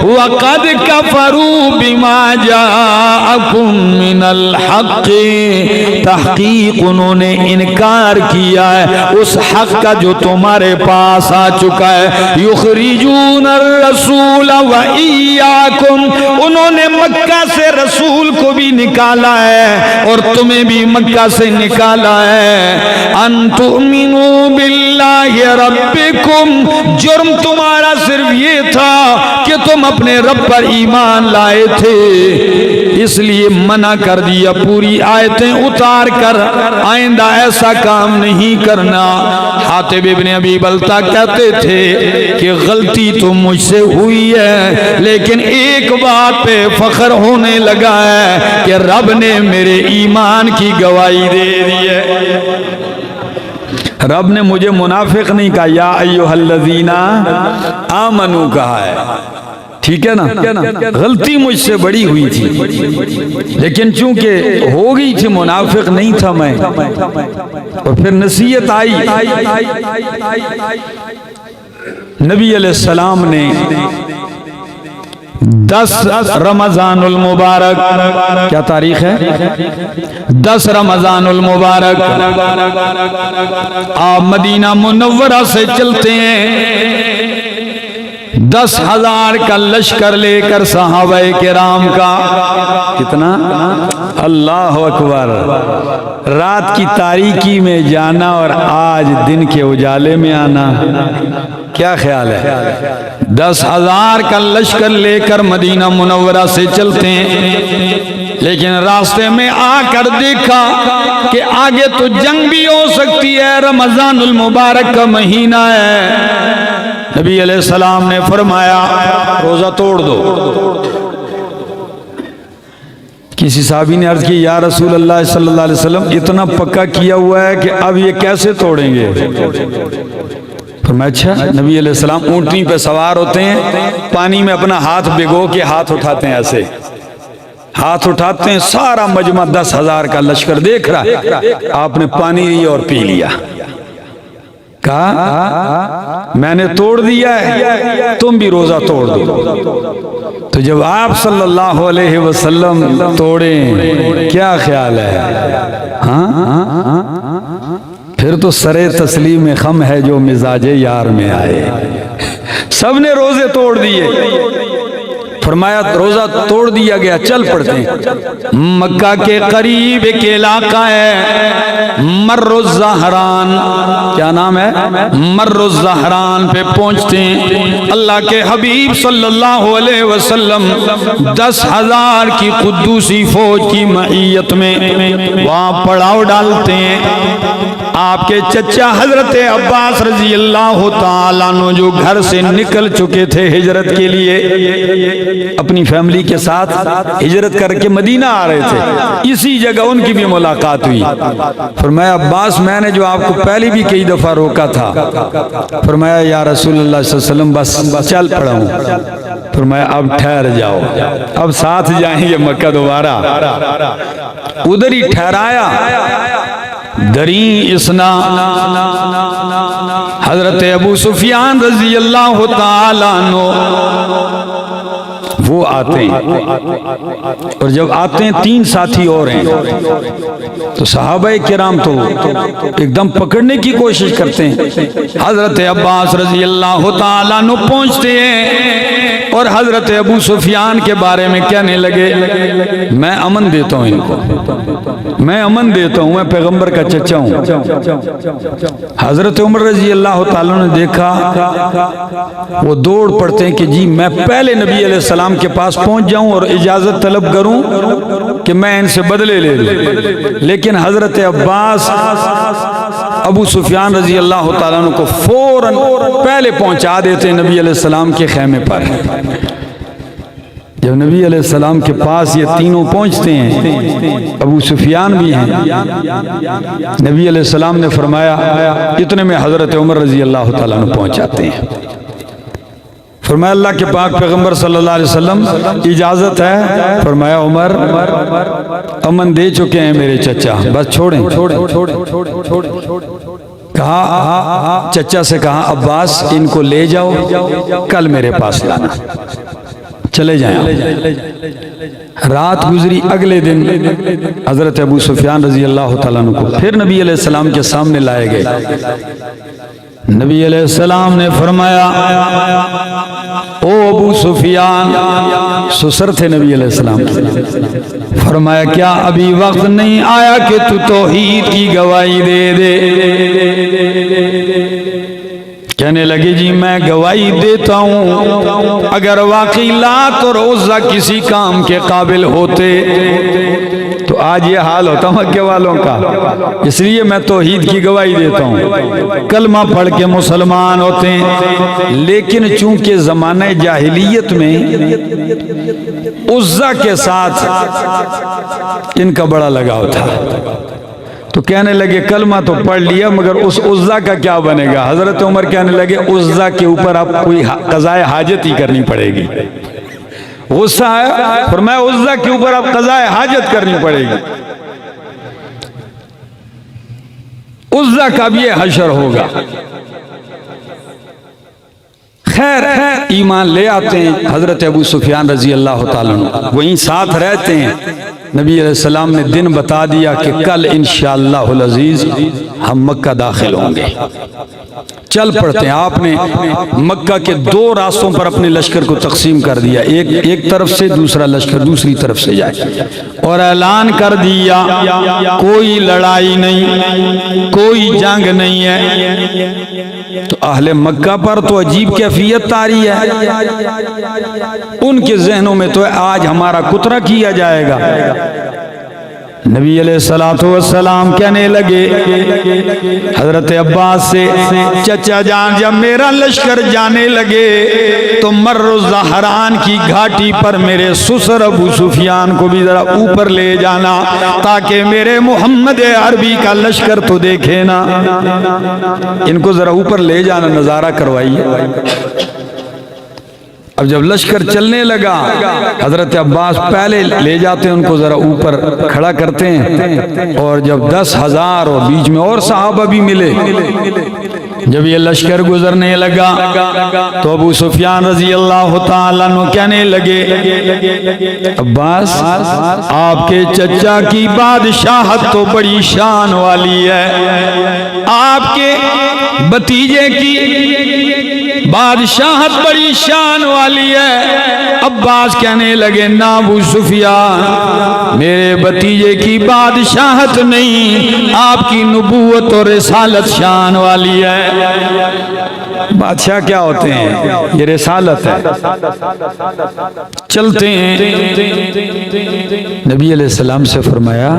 वक़द कफरू बिमा जाअकुम मिनल हक़, तहक़ीक़ उन्होंने इनकार किया है उस हक़ का जो तुम्हारे पास आ चुका है। युखरिजून रसूल व इय्याकुम, उन्होंने मक्का से रसूल को भी निकाला है और तुम्हें भी मक्का से निकाला है। अंतुमिनु बिल्लाहि रब्बिकुम, जुर्म तुम्हारा सिर्फ ये था कि तुम अपने रब पर ईमान लाए थे, इसलिए मना कर दिया। पूरी आयतें उतार कर आइंदा ऐसा काम नहीं करना। हातिब इब्ने अबी बलता कहते थे कि गलती तो मुझसे हुई है, लेकिन एक बात पे फख्र होने लगा है कि रब ने मेरे ईमान की गवाही दे दी है। रब ने मुझे मुनाफिक नहीं कहा, या अय्युहल्लज़ीना आमनू कहा है। ठीक है ना, गलती मुझसे बड़ी हुई थी, लेकिन चूंकि हो गई थी, मुनाफिक नहीं था मैं। और फिर नसीहत आई, नबी अलैहिस्सलाम ने 10 रमजानुल मुबारक, क्या तारीख है, 10 रमजानुल मुबारक आप मदीना मुनव्वरा से चलते हैं। 10,000 का लश्कर लेकर सहाबाए किराम का, कितना, अल्लाह अकबर, रात की तारीकी में जाना और आज दिन के उजाले में आना, क्या ख्याल है। 10,000 का लश्कर लेकर मदीना मुनव्वरा से चलते हैं। लेकिन रास्ते में आकर देखा कि आगे तो जंग भी हो सकती है, रमजानुल मुबारक का महीना है। नबी अलैहिस्सलाम ने फरमाया रोजा तोड़ दो। किसी साहबी ने अर्ज की, या रसूल अल्लाह सल्लल्लाहु अलैहि वसल्लम, इतना पक्का किया हुआ है कि अब ये कैसे तोड़ेंगे? फरमाया अच्छा। नबी अलैहिस्सलाम ऊंटनी पे सवार होते हैं, पानी में अपना हाथ भिगो के हाथ उठाते हैं, ऐसे हाथ उठाते हैं, सारा मजमा 10,000 का लश्कर देख रहा है, आपने पानी लिया और पी लिया। कहा मैंने तोड़ दिया है, तुम भी रोजा तोड़ दो। तो जब आप सल्लल्लाहु अलैहि वसल्लम तोड़े, क्या ख्याल है? हाँ, फिर तो सरे तस्लीम खम है जो मिजाजे यार में आए। सबने रोजे तोड़ दिए। फरमाया रोजा तोड़ दिया गया, चल पड़ते हैं। मक्का के करीब एक इलाका है मर्रुज़्ज़हरान, क्या नाम है? मर्रुज़्ज़हरान पे पहुंचते हैं। अल्लाह के हबीब सल्लल्लाहु अलैहि वसल्लम 10,000 की कुद्दूसी फौज की मईयत में वहां पड़ाव डालते हैं। आपके चचा हजरत अब्बास रजी अल्लाह ताला अन्हु जो घर से निकल चुके थे हिजरत के लिए, अपनी फैमिली के साथ हिजरत करके मदीना आ रहे थे, इसी जगह उनकी भी मुलाकात हुई। फरमाया अब्बास, मैंने जो आपको पहले भी कई दफा रोका था। फरमाया या रसूलुल्लाह सल्लल्लाहु अलैहि वसल्लम बस चल पड़ा हूं। फरमाया अब ठहर जाओ, अब साथ जाएंगे मक्का दोबारा। उधर ही ठहराया। दरी इसना हजरत अबू सुफियान रजी अल्लाह ताला अन्हु वो आते हैं, और जब आते हैं 3 साथी और हैं, तो सहाबाए किराम तो एकदम पकड़ने की कोशिश करते हैं। हजरत अब्बास रजी अल्लाह ताला अन्हु पहुंचते हैं और हजरत अबू सुफियान के बारे में कहने लगे, मैं अमन देता हूं इनको, मैं अमन देता हूं, मैं पैगंबर का चचा हूं। हजरत उमर रजी अल्लाह ताला ने देखा, वो दौड़ पड़ते हैं कि जी मैं पहले नबी अलैहिस्सलाम के पास पहुंच जाऊं और इजाजत तलब करूं कि मैं इनसे बदले ले लूं। लेकिन हजरत अब्बास अबू सुफियान रजी अल्लाह ताला अन्हु को फौरन पहले पहुंचा देते हैं नबी अलैहिस्सलाम के खैमे पर। जब नबी अलैहिस्सलाम के पास ये तीनों पहुंचते हैं, अबू सुफियान भी हैं, नबी अलैहिस्सलाम ने फरमाया, इतने में हजरत उमर रजी अल्लाह ताला अन्हु पहुंच जाते हैं। फरमाया अल्लाह के पाक पैगंबर सल्लल्लाहु अलैहि वसल्लम इजाजत है? फरमाया उमर अमन दे चुके हैं मेरे चचा, बस छोड़ें। कहा चचा से कहा अब्बास इनको ले जाओ, कल मेरे पास लाना, चले जाएं। रात गुजरी, अगले दिन हजरत अबू सुफियान रजी अल्लाह ताला अन्हु को फिर नबी अलैहिस्सलाम के सामने लाए गए। नबी अलैहिस्सलाम ने फरमाया, ओ अबू सुफियान, ससुर थे नबी अलैहिस्सलाम, फरमाया क्या अभी वक्त नहीं आया कि तू तौहीद की गवाही दे दे? कहने लगे जी मैं गवाही देता हूं, अगर वाकई लात और उज़्ज़ा किसी काम के काबिल होते तो आज ये हाल होता मक्के वालों का। इसलिए मैं तौहीद की गवाही देता हूँ, कलमा पढ़ के मुसलमान होते हैं। लेकिन चूंकि ज़माने जाहिलियत में उज़्ज़ा के साथ इनका बड़ा लगाव था, तो कहने लगे कलमा तो पढ़ लिया मगर उस उज़्ज़ा का क्या बनेगा? हजरत उमर कहने लगे उज़्ज़ा के ऊपर आप कोई क़ज़ाए हाजत ही करनी पड़ेगी। गुस्सा है, फरमाया उज़्ज़ा के ऊपर आप क़ज़ाए हाजत करनी पड़ेगी, उज़्ज़ा का भी हशर होगा। खैर ईमान ले आते हैं। हजरत अबू सुफियान रजी अल्लाह ताला अन्हु वहीं साथ रहते हैं। नबी अलैहिस्सलाम ने दिन बता दिया कि कल इंशाअल्लाहुल अज़ीज़ हम मक्का दाखिल होंगे। चल पड़ते हैं। आपने मक्का के 2 रास्तों पर अपने लश्कर को तकसीम कर दिया, एक तरफ से, दूसरा लश्कर दूसरी तरफ से जाए, और ऐलान कर दिया कोई लड़ाई नहीं, कोई जंग नहीं है। तो अहले मक्का पर तो अजीब कैफियत तारी है। उनके जहनों में तो आज हमारा कुतरा किया जाएगा। नबी अलैहिस्सलातु वस्सलाम कहने लगे हजरत अब्बास से, चचा जान जब मेरा लश्कर जाने लगे तो मर्र ज़हरान की घाटी पर मेरे ससुर अबू सुफियान को भी जरा ऊपर ले जाना, ताकि मेरे मोहम्मद अरबी का लश्कर तो देखे ना। इनको जरा ऊपर ले जाना, नजारा करवाइए। अब जब लश्कर चलने लगा, हजरत अब्बास पहले ले जाते हैं उनको, जरा ऊपर खड़ा करते हैं। और जब 10,000 और बीच में और सहाबा भी मिले, जब ये लश्कर गुजरने लगा तो अबू सुफियान रजी अल्लाह ताला अन्हु कहने लगे, अब्बास आपके चचा की बादशाहत तो बड़ी शान वाली है, आपके भतीजे की बादशाहत बड़ी शान वाली है। अब्बास कहने लगे, ना अबू सुफियान, मेरे भतीजे की बादशाहत नहीं, आपकी नबूवत और रिसालत शान वाली है। बादशाह क्या होते हैं, ये रिसालत है। चलते हैं, नबी अलैहिस्सलाम से फरमाया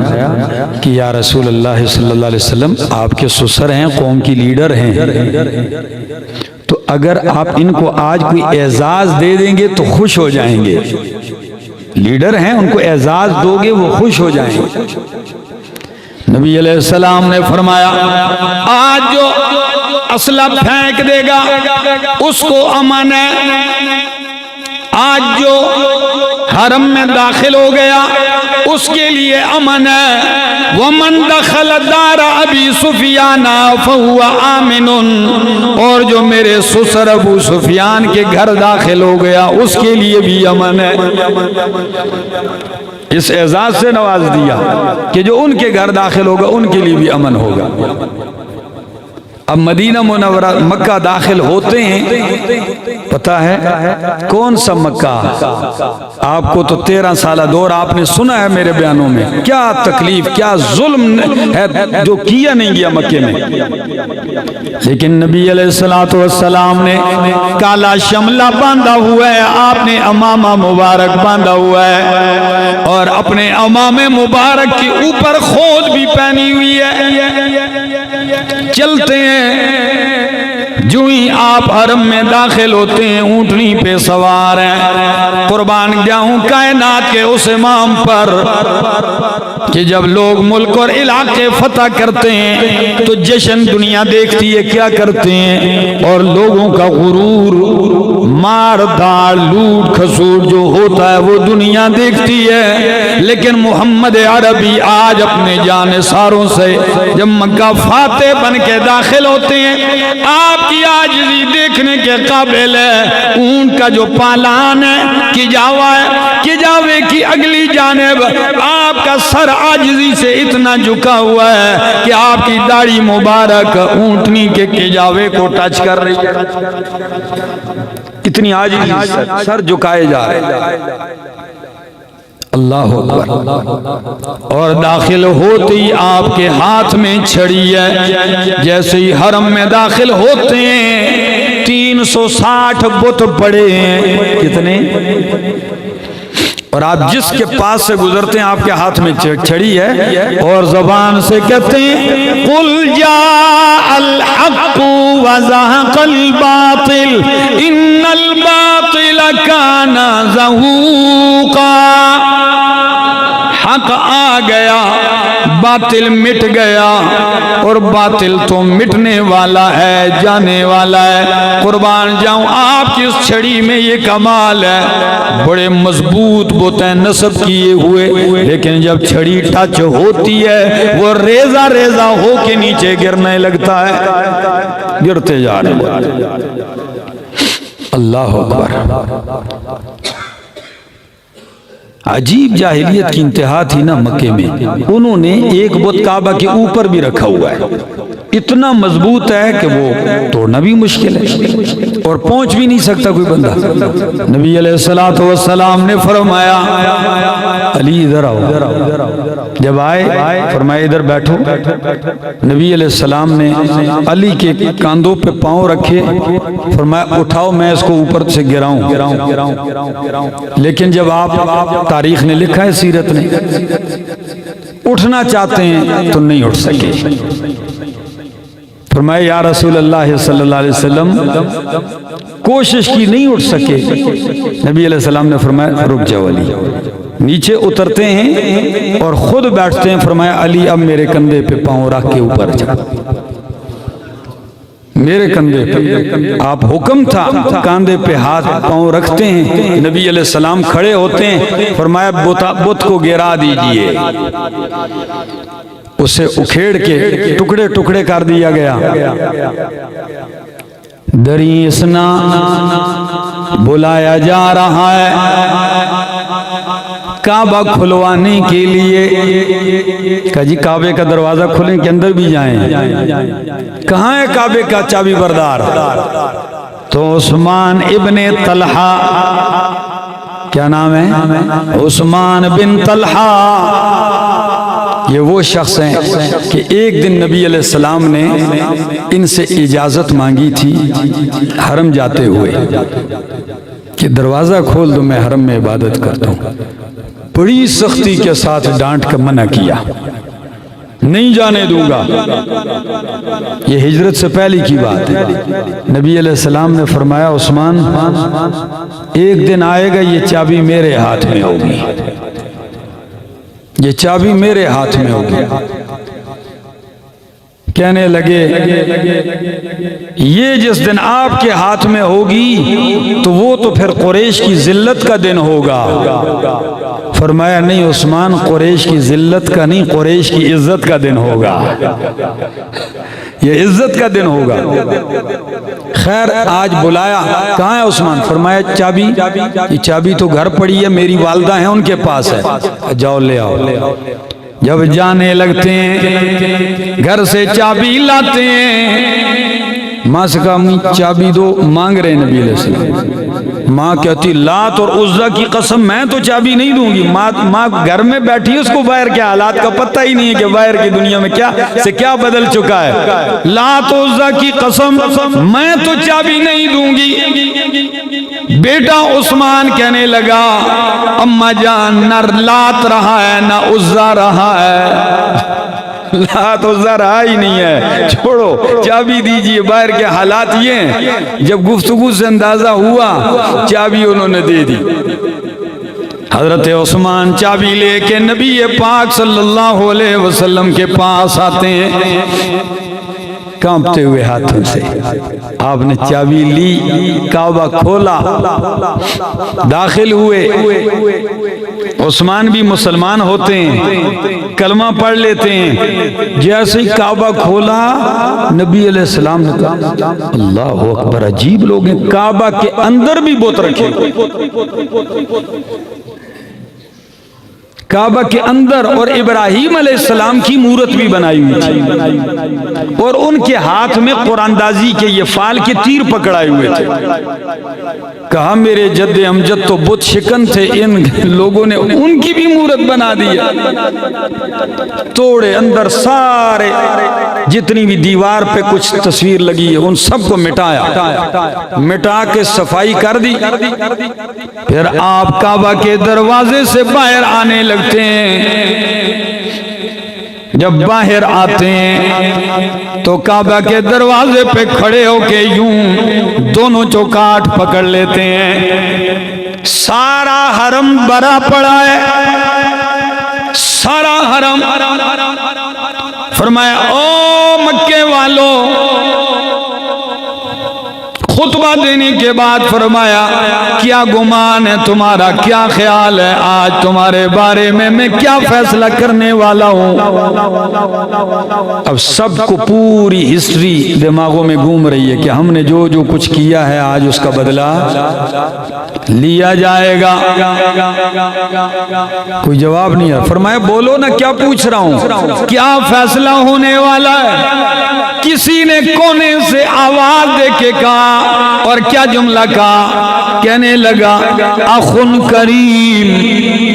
कि या रसूल अल्लाह सल्लल्लाहु अलैहि वसल्लम, आपके ससुर हैं, कौम की लीडर हैं, तो अगर आप इनको आज कोई एजाज दे देंगे तो खुश हो जाएंगे। लीडर हैं, उनको एजाज दोगे वो खुश हो जाएंगे। नबी अलैहिस्सलाम ने फरमाया, आज जो असला फेंक देगा उसको अमन है, आज जो हरम में दाखिल हो गया उसके लिए अमन है। वमन दखल दार अबी सुफियान फहुवा आमिनुन, और जो मेरे ससुर अबू सुफियान के घर दाखिल हो गया उसके लिए भी अमन है। इस एजाज से नवाज दिया कि जो उनके घर दाखिल होगा उनके लिए भी अमन होगा। अब मदीना मुनव्वरा मक्का दाखिल होते हैं, पता है कौन सा मक्का? आपको तो 13 साल दौर आपने सुना है मेरे बयानों में, क्या तकलीफ क्या जुल्म है जो किया नहीं गया मक्के में। लेकिन नबी अलैहिस्सलातु वस्सलाम ने काला शमला बांधा हुआ है, आपने अमामा मुबारक बांधा हुआ है और अपने अमामे मुबारक के ऊपर खोद भी पहनी हुई है। चलते हैं, जो ही आप हरम में दाखिल होते हैं ऊंटनी पे सवार हैं। कुर्बान जाऊं कायनात के उस इमाम पर कि जब लोग मुल्क और इलाके फतह करते हैं तो जश्न दुनिया देखती है, क्या करते हैं, और लोगों का गुरूर, मार धाड़, लूट खसूट जो होता है वो दुनिया देखती है। लेकिन मोहम्मद अरबी आज अपने जानिसारों से जब मक्का फातेह बन के दाखिल होते हैं, आपकी आजिज़ी देखने के काबिल है। ऊंट का जो पालान है किजावा है, किजावे की अगली जानिब आपका सर आजिज़ी से इतना झुका हुआ है कि आपकी दाढ़ी मुबारक ऊंटनी के किजावे को टच कर रही है। इतनी आजिज़ी, सर झुकाए जा रहे। अल्लाह अकबर। और दाखिल होते ही आपके हाथ में छड़ी है। जैसे ही हरम में दाखिल होते हैं 360 बुत पड़े हैं। कितने? और आप जिसके पास से गुजरते हैं आपके हाथ में छड़ी है और ज़बान से कहते हैं, कुल जा अल हक़ व ज़हक़ल बातिल इन्नल बातिल काना ज़हूक़ा। हक आ गया, बातिल मिट गया, और बातिल तो मिटने वाला है, जाने वाला है। कुर्बान जाऊं आपकी उस छड़ी में ये कमाल है, बड़े मजबूत बुतें नस्ब किए हुए, लेकिन जब छड़ी टच होती है वो रेजा रेजा हो के नीचे गिरने लगता है, गिरते जा रहे। अल्लाह अकबर। अजीब जाहिलियत की इंतहा थी ना मक्के में। उन्होंने एक बुत काबा के ऊपर भी रखा हुआ है, इतना मजबूत है कि वो तोड़ना भी मुश्किल है और पहुंच भी नहीं सकता कोई बंदा। नबी अलैहिस्सलातु वस्सलाम ने फरमाया, अली इधर आओ। जब आए फरमाया इधर बैठो। नबी अलैहिस्सलाम ने अली के कांधों पे पांव रखे, फरमाया उठाओ मैं इसको ऊपर से गिराऊं। लेकिन जब आप तारीख ने लिखा है, सीरत ने, उठना चाहते हैं तो नहीं उठ सके। फरमाया या रसूल अल्लाह सल्लल्लाहु अलैहि वसल्लम कोशिश की नहीं उठ सके। नबी अलैहिस्सलाम ने फरमाया रुक जाओ अली। नीचे उतरते हैं और खुद बैठते हैं। फरमाया अली अब मेरे कंधे पे पांव रख के ऊपर जा, मेरे कंधे पे। आप हुक्म था कंधे पे हाथ पांव रखते हैं। नबी अलैहिस्सलाम खड़े होते हैं, फरमाया बुत को गिरा दीजिए। उसे उखेड़ के टुकड़े टुकड़े कर दिया गया। दरीसना बुलाया जा रहा है काबा खुलवाने के लिए। कहा जी काबे का दरवाजा खुलें के अंदर भी जाएं। कहाँ है काबे का चाबी बरदार? तो उस्मान इब्ने तलहा, क्या नाम है? उस्मान बिन तलहा। ये वो शख्स हैं कि एक दिन नबी अलैहिस्सलाम ने इनसे इजाज़त मांगी थी हरम जाते हुए कि दरवाज़ा खोल दो, मैं हरम में इबादत करता हूँ। बड़ी सख्ती के साथ डांट कर मना किया, नहीं जाने दूंगा। ये हिजरत से पहले की बात है। नबी अलैहिस्सलाम ने फरमाया उस्मान एक दिन आएगा ये चाबी मेरे हाथ में होगी, ये चाबी मेरे हाथ में होगी। कहने लगे ये जिस दिन आपके हाथ में होगी तो वो तो फिर कुरैश की जिल्लत का दिन होगा। फरमाया नहीं उस्मान, कुरैश की जिल्लत का नहीं, कुरैश की इज्जत का दिन होगा। ये इज्जत का दिन होगा। खैर आज बुलाया, कहाँ है उस्मान? फरमाया चाबी, ये चाबी तो घर पड़ी है, मेरी वालदा है उनके पास है, जाओ ले आओ। जब जाने लगते हैं घर से चाबी लाते हैं। माँ से कहा चाबी दो, मांग रहे नबी अलैहिस्सलाम। माँ कहती लात और उज़्ज़ा की कसम मैं तो चाबी नहीं दूंगी। माँ घर में बैठी, उसको बाहर के हालात का पता ही नहीं है कि बाहर की दुनिया में क्या से क्या बदल चुका है। लात और उज़्ज़ा की कसम मैं तो चाबी नहीं दूंगी। बेटा उस्मान कहने लगा अम्मा जान, न लात रहा है न उज़्ज़ा रहा है, लात उज़्ज़ा रहा ही नहीं है, छोड़ो चाबी दीजिए। बाहर के हालात ये हैं। जब गुफ्तगू से अंदाजा हुआ चाबी उन्होंने दे दी। हजरत उस्मान चाबी लेके नबी पाक सल्लल्लाहु अलैहि वसल्लम के पास आते हैं कांपते हुए हाथों से। आपने चाबी ली, काबा खोला, दाखिल हुए। उस्मान भी मुसलमान होते हैं, कलमा पढ़ लेते हैं। जैसे ही काबा खोला नबी अलैहिस्सलाम ने कहा अल्लाह अकबर, अजीब लोग हैं, काबा के अंदर भी बुत रखे। काबा के अंदर और इब्राहीम अलैहिस्सलाम की मूरत भी बनाई हुई थी और उनके हाथ में कुरानदाजी के ये फाल के तीर पकड़ाए हुए थे। कहा मेरे जद्दे अमजद तो बुत शिकन थे, इन लोगों ने उनकी भी मूरत बना दी। तोड़े अंदर सारे जितनी भी दीवार पे कुछ तस्वीर लगी है उन सबको मिटाया, मिटा के सफाई कर दी। फिर आप काबा के दरवाजे से बाहर आने लगते हैं। जब बाहर आते हैं तो काबा के दरवाजे पे खड़े होके यूं दोनों चौकाट पकड़ लेते हैं। सारा हरम भरा पड़ा है, सारा हरम। फरमाया ओ मक्के वालों, खुतबा देने के बाद फरमाया क्या गुमान है तुम्हारा, क्या ख्याल है, आज तुम्हारे बारे में मैं क्या फैसला करने वाला हूँ। अब सबको पूरी हिस्ट्री दिमागों में घूम रही है कि हमने जो जो कुछ किया है आज उसका बदला लिया जाएगा। कोई जवाब नहीं है। फरमाया बोलो ना, क्या पूछ रहा हूँ, क्या फैसला होने वाला है। किसी ने कोने से आवाज दे के कहा, और क्या जुमला कहा? कहने लगा अखुन करीम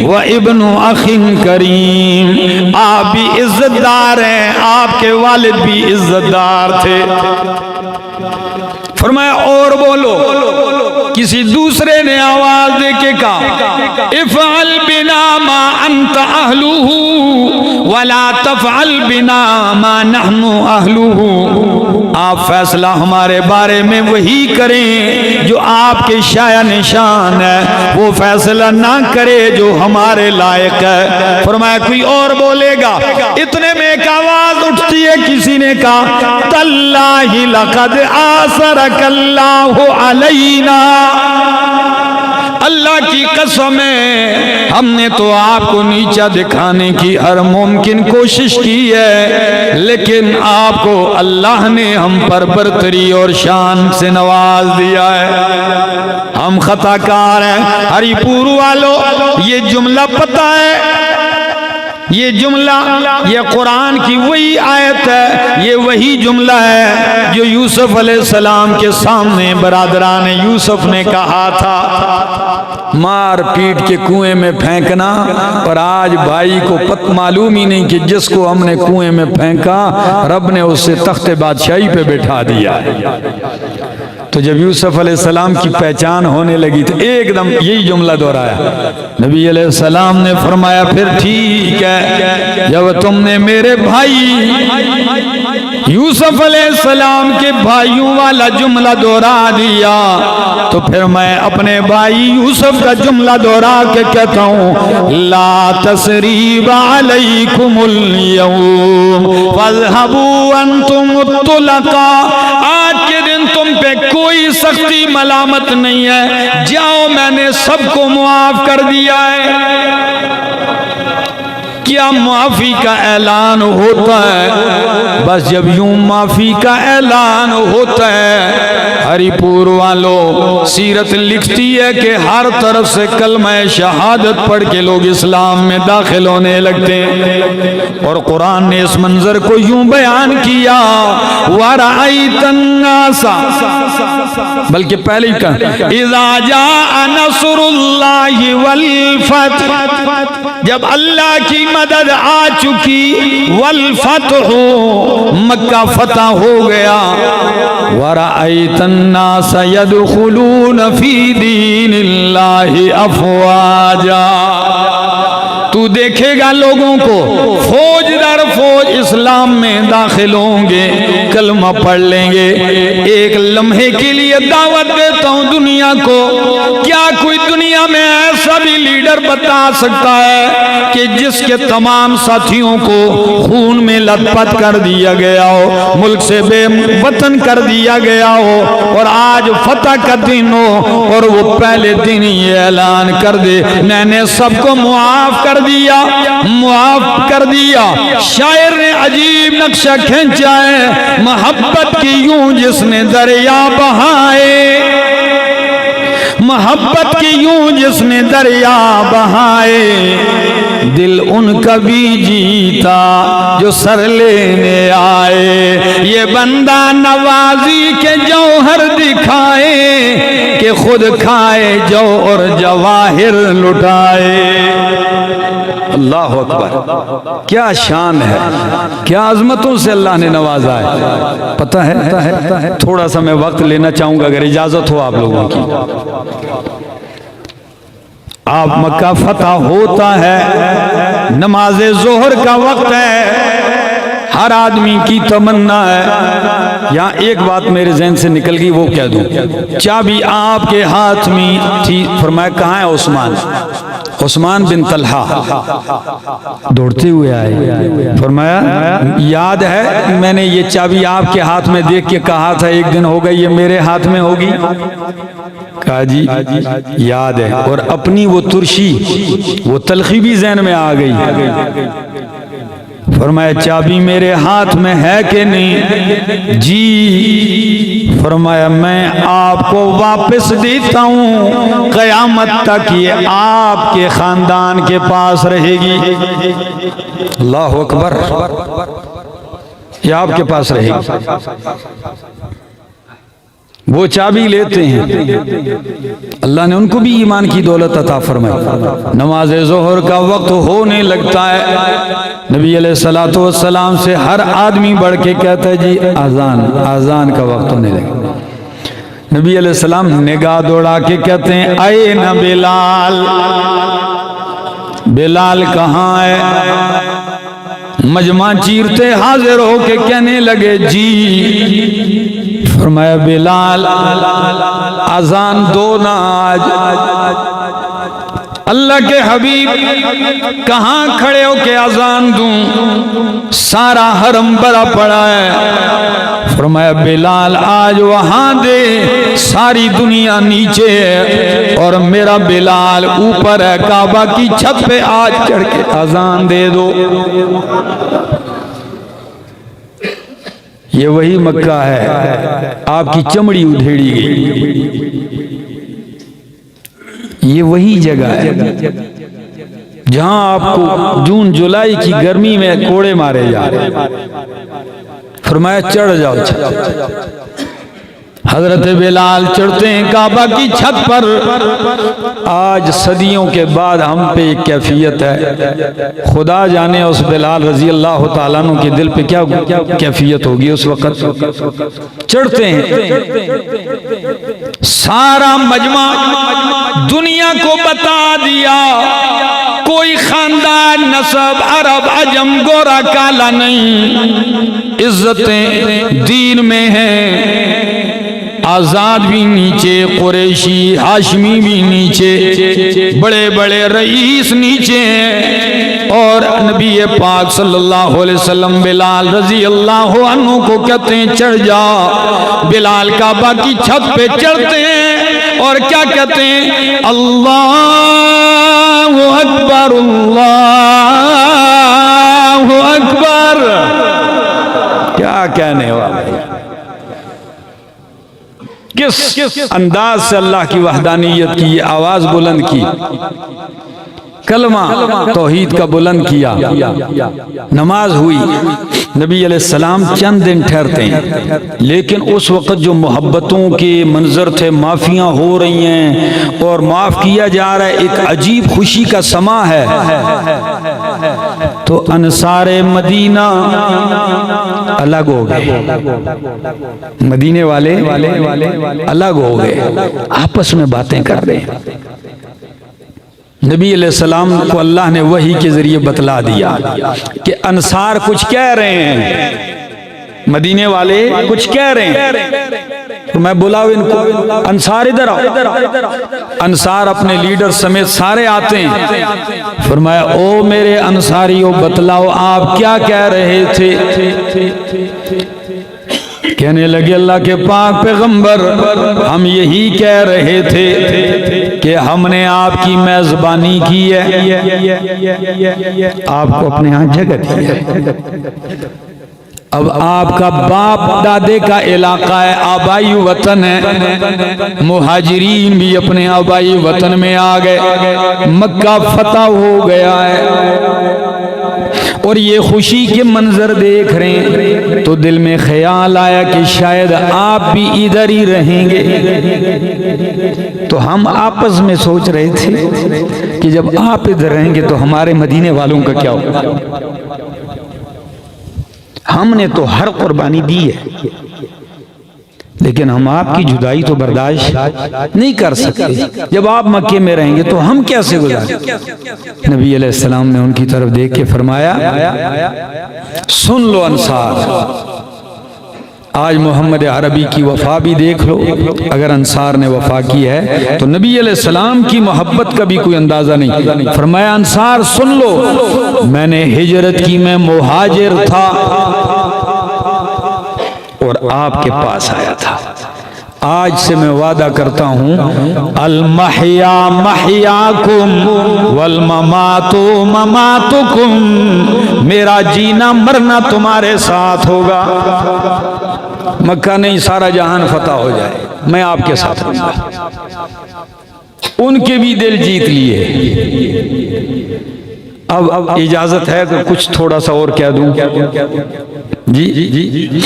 व इब्नु अखिन करीम, आप भी इज्जतदार हैं, आपके वालिद भी इज्जतदार थे। फरमाया और बोलो। किसी दूसरे ने आवाज दे के कहा इफ़अल बिना मा अंत अहलुहु वला तफ़अल बिना मा नहनु अहलुहु, आप फैसला हमारे बारे में वही करें जो आपके शाया निशान है, वो फैसला ना करे जो हमारे लायक है। फरमाया कोई और बोलेगा। इतने में एक आवाज उठती है, किसी ने कहा तल्लाहि लक़द आसरकल्लाहु अलैना, अल्लाह की कसम है हमने तो आपको नीचा दिखाने की हर मुमकिन कोशिश की है, लेकिन आपको अल्लाह ने हम पर बरतरी और शान से नवाज दिया है। हम खताकार हैं। हरिपुर वालों, ये जुमला पता है, ये जुमला ये कुरान की वही आयत है, ये वही जुमला है जो यूसुफ अलैहिस्सलाम के सामने बरादरान यूसुफ ने कहा था, मार पीट के कुएं में फेंकना। और आज भाई को पत मालूम ही नहीं कि जिसको हमने कुएं में फेंका रब ने उससे तख्ते बादशाही पे बैठा दिया। तो जब यूसुफ अलैहिस्सलाम की पहचान होने लगी तो एकदम यही जुमला दोहराया। नबी अलैहिस्सलाम ने फरमाया फिर ठीक है, जब तुमने मेरे भाई यूसुफ अलैहिस्सलाम के भाइयों वाला जुमला दोहरा दिया, तो फिर मैं अपने भाई यूसुफ का जुमला दोहरा के कहता हूँ ला तसरीब अलैकुमुल यौम फज़हबू अंतुम तुलका, आज के दिन तुम पे कोई सख्ती मलामत नहीं है, जाओ मैंने सबको मुआफ कर दिया है। क्या माफी का ऐलान होता है? बस जब यूं माफी का ऐलान होता है, हरिपुर वालों, सीरत लिखती है कि हर तरफ से कलमा शहादत पढ़ के लोग इस्लाम में दाखिल होने लगते हैं। और कुरान ने इस मंजर को यूं बयान किया वरअयतन्नासा, बल्कि पहले ही कहा इज़ा जाअ नस्रुल्लाहि वल फतह, जब अल्लाह की मदद आ चुकी, वल फतह मक्का फतह हो गया, वरअयतन्नास यदखुलून फी दीनिल्लाहि अफवाजा, तू देखेगा लोगों को फौज दर फौज इस्लाम में दाखिल होंगे, कलमा पढ़ लेंगे। एक लम्हे के लिए दावत देता हूँ दुनिया को, क्या कोई दुनिया में ऐसा भी लीडर बता सकता है कि जिसके तमाम साथियों को खून में लथपथ कर दिया गया हो, मुल्क से बेवतन कर दिया गया हो, और आज फतह का दिन हो और वो पहले दिन ये ऐलान कर दे मैंने सबको मुआफ कर दिया, मुआफ कर दिया। शायर ने अजीब नक्शा खींचा है, मोहब्बत की यूं जिसने दरिया बहाए, मोहब्बत की यूं जिसने दरिया बहाए, दिल उनका भी जीता जो सर लेने आए, ये बंदा नवाजी के जौहर दिखाए कि खुद खाए जो और जवाहिर लुटाए। अल्लाह अकबर, क्या शान है, क्या अजमतों से अल्लाह ने नवाजा है। पता है थोड़ा सा मैं वक्त लेना चाहूंगा अगर इजाजत हो आप लोगों की। आप मक्का फतह होता है, नमाज जोहर का वक्त है, हर आदमी की तमन्ना है। यहाँ एक बात मेरे ज़हन से निकल गई, वो कह दूं, चाबी आपके हाथ में थी। फरमाया कहाँ है उस्मान? उस्मान बिन तलहा दौड़ते हुए आए। फरमाया याद है मैंने ये चाबी आपके हाथ में देख के कहा था एक दिन होगा ये मेरे हाथ में होगी? कहा जी याद है। और अपनी वो तुर्शी, वो तलखी भी ज़हन में आ गई। फरमाया चाबी मेरे हाथ में है कि नहीं? जी। फरमाया मैं आपको वापस देता हूँ, क़यामत तक ये आपके खानदान के पास रहेगी। अल्लाह अकबर। ये आपके पास रहेगी। वो चाबी लेते हैं, अल्लाह ने उनको भी ईमान की दौलत अता फरमाई। नमाज ज़ोहर का वक्त होने लगता है, नबी अलैहिस्सलातु वस्सलाम से हर आदमी बढ़ के कहता है जी अजान, अजान का वक्त होने लगा। नबी अलैहिस्सलाम निगाह दौड़ा के कहते हैं आए न बिलाल, बिलाल कहाँ है? मजमा चीरते हाजिर हो के कहने लगे जी। फरमाया बिलाल अजान दो ना आज। अल्लाह के हबीब कहाँ खड़े हो के अजान दूं? सारा हरम भरा पड़ा है। फरमाया बिलाल आज वहां दे, सारी दुनिया नीचे है और मेरा बिलाल ऊपर है, काबा की छत पे आज चढ़ के अजान दे दो। ये वही मक्का है, आपकी चमड़ी उधेड़ी गई। ये वही जगह है जहां आपको जून जुलाई की गर्मी में कोड़े मारे जा रहे। फरमाया चढ़ जाओ। हजरत बिलाल चढ़ते हैं काबा की छत पर। आज सदियों के बाद हम पे एक कैफियत है, खुदा जाने उस बिलाल रजी अल्लाह तआला अन्हु के दिल पे क्या कैफियत होगी उस वक्त। चढ़ते हैं, सारा मजमा दुनिया को बता दिया, कोई खानदान नस्ब अरब अजम गोरा काला नहीं, इज्जतें दीन में हैं। आजाद भी नीचे, कुरैशी हाशमी भी नीचे, बड़े बड़े रईस नीचे हैं। और नबी पाक सल्लल्लाहु अलैहि वसल्लम बिलाल रजी अल्लाह अन्हु को कहते हैं चढ़ जाओ। बिलाल काबा की छत पे चढ़ते हैं और क्या कहते हैं? अल्लाहु अकबर, अल्लाहु अकबर। क्या कहने वाले, किस अंदाज से अल्लाह की वहदानियत की ये आवाज बुलंद की, कलमा तौहीद का बुलंद किया। नमाज हुई, नबी अलैहिस्सलाम चंद दिन ठहरते हैं, लेकिन उस वक्त जो मोहब्बतों के मंजर थे, माफियां हो रही हैं और माफ किया जा रहा है, एक अजीब खुशी का समा है। तो अंसारे मदीना अलग हो गए, मदीने वाले अलग हो गए, आपस में बातें कर रहे हैं। नबी अलैहिस्सलाम को अल्लाह ने वही के जरिए बतला दिया कि अंसार कुछ कह रहे हैं, मदीने वाले कुछ कह रहे हैं, तो मैं बुलाओ इनको, अंसार इधर आओ। अंसार अपने लीडर समेत सारे आते हैं। फरमाया ओ मेरे अंसारियों, बतलाओ आप क्या कह रहे थे? कहने लगे अल्लाह के पाक पैगंबर, हम यही कह रहे थे कि हमने आपकी मेजबानी की है, आपको अपने यहाँ जगह दी है। अब आपका बाप दादे का इलाका है, आबाई वतन है, मुहाजिरीन भी अपने आबाई वतन में आ गए, मक्का फतह हो गया है और ये खुशी के मंजर देख रहे हैं, तो दिल में ख्याल आया कि शायद आप भी इधर ही रहेंगे। तो हम आपस में सोच रहे थे कि जब आप इधर रहेंगे तो हमारे मदीने वालों का क्या होगा। हमने तो हर कुर्बानी दी है, लेकिन हम आपकी जुदाई तो बर्दाश्त नहीं कर सकते। जब आप मक्के में रहेंगे तो हम कैसे गुजारें। नबी अलैहिस्सलाम ने उनकी तरफ देख के फरमाया, सुन लो अंसार, आज मोहम्मद अरबी की वफा भी देख लो। अगर अंसार ने वफा की है तो नबी अलैहिस्सलाम की मोहब्बत का भी कोई अंदाजा नहीं। फरमाया अंसार सुन लो, मैंने हिजरत की, मैं मुहाजिर था और आपके पास आया था। आज से मैं वादा करता हूँ, अल महया महयाकुम वल ममातु ममातुकुम, मेरा जीना मरना तुम्हारे साथ होगा। मक्का नहीं, सारा जहान फतह हो जाए, मैं आपके साथ रहूंगा। उनके भी दिल जीत लिए। अब इजाजत है तो कुछ थोड़ा सा और कह दूं। जी जी जी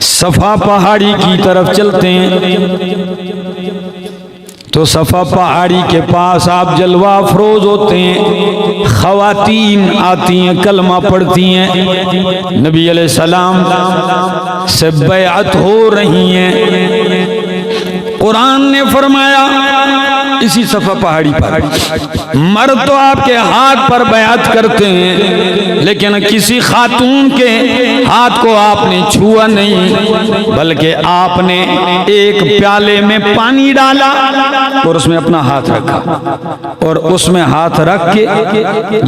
सफा पहाड़ी की तरफ चलते हैं तो सफा पहाड़ी के पास आप जलवा अफरोज होते हैं, खवातीन आती हैं, कलमा पढ़ती हैं, नबी अलैहिस्सलाम से बैअत हो रही हैं। कुरान ने फरमाया इसी सफा पहाड़ी पर मर्द तो आपके हाथ पर बैअत करते हैं, लेकिन किसी खातून के हाथ को आपने छुआ नहीं, बल्कि आपने एक प्याले में पानी डाला और उसमें अपना हाथ रखा और उसमें हाथ रख के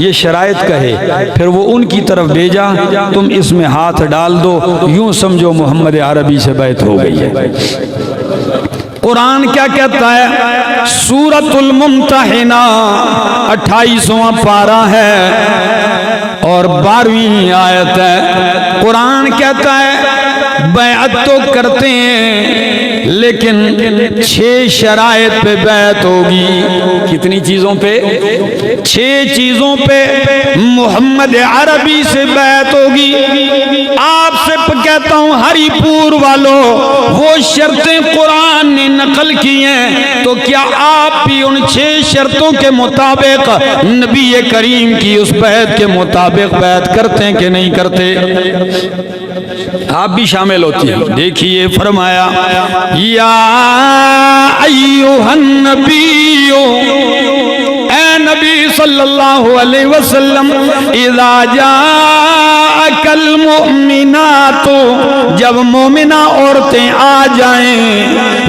ये शराइत कहे, फिर वो उनकी तरफ भेजा, तुम इसमें हाथ डाल दो, यूं समझो मोहम्मद अरबी से बैत हो गई है। कुरान क्या कहता है? सूरतुल मुम्तहिना 28वां पारा है और 12वीं आयत है। कुरान कहता है बैअत तो करते हैं, लेकिन 6 शराइत पे बैत होगी। कितनी चीजों पे? 6 चीजों पे मोहम्मद अरबी से बैत होगी। आपसे कहता हूं हरिपुर वालों, वो शर्तें कुरान ने नकल की हैं, तो क्या आप भी उन 6 शर्तों के मुताबिक नबी करीम की उस बैत के मुताबिक बैत करते हैं कि नहीं करते? आप भी शामिल होती हैं। देखिए फरमाया या अय्युहन नबियो, ए नबी सल्लल्लाहु अलैहि वसल्लम, इज़ा जाअकल मुमिनातु, जब मोमिना औरतें आ जाएं,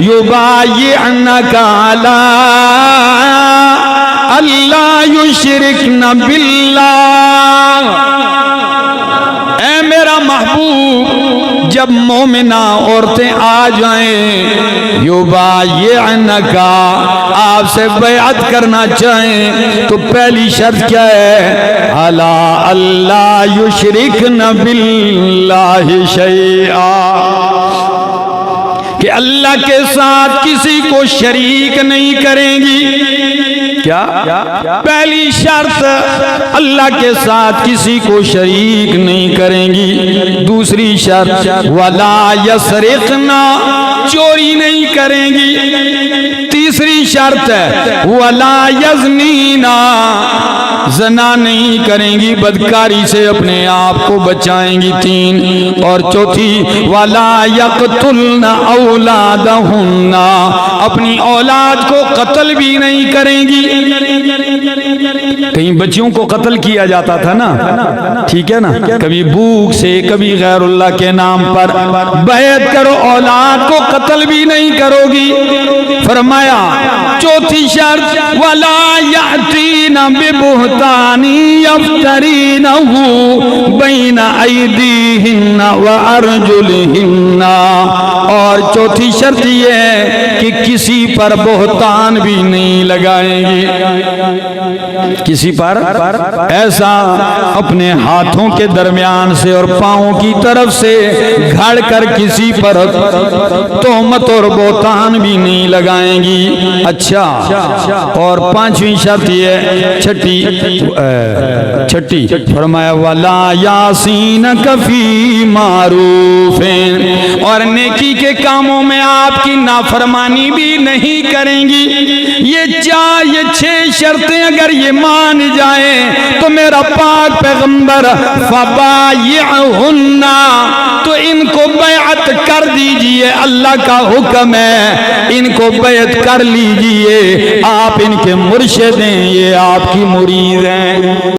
युबायिअनका अला अल्ला युशरिकन बिल्लाह, ऐ मेरा महबूब जब मोमिना औरतें आ जाएं, युबायिअनका, आपसे बैअत करना चाहें, तो पहली शर्त क्या है? अला अल्ला युशरिकन बिल्लाहि शैआ, कि अल्लाह के साथ किसी को शरीक नहीं करेंगी। क्या? पहली शर्त अल्लाह के साथ किसी को शरीक नहीं करेंगी। दूसरी शर्त वला यसरिकना, चोरी नहीं करेंगी। तीसरी शर्त है वला यज़नीना, ज़ना नहीं करेंगी, बदकारी से अपने आप को बचाएंगी। 3 और चौथी वला यक़तुलना औलादहुन्ना, अपनी औलाद को कत्ल भी नहीं करेंगी। कहीं बच्चियों को कत्ल किया जाता था ना, ठीक है ना, कभी भूख से, कभी गैरुल्लाह के नाम पर। बैत करो, औलाद को कत्ल भी नहीं करोगी। फरमाया चौथी शर्त वला यातीना बिबुहतानी यफ्तरीनहु बैन अयदीहिन्ना व अर्जुलिहिन्ना, और चौथी शर्त यह है कि किसी पर बोहतान भी नहीं लगाएंगी। किसी पर ऐसा अपने हाथों के दरमियान से और पांवों की तरफ से घड़ कर किसी पर तोहमत और बोहतान भी नहीं लगाएंगी। अच्छा, और 5वीं शर्त ये छठी फरमाया वला यासीन कफी मारूफिन, और नेकी के कामों में आपकी नाफरमानी भी नहीं करेंगी। ये 6 शर्तें अगर ये मान जाए तो मेरा पाक पैगंबर फबायिहुन्ना, तो इनको बैअत कर दीजिए, अल्लाह का हुक्म है, इनको बैअत कर लीजिए। आप इनके मुर्शिद हैं, ये आपकी मुरीद हैं।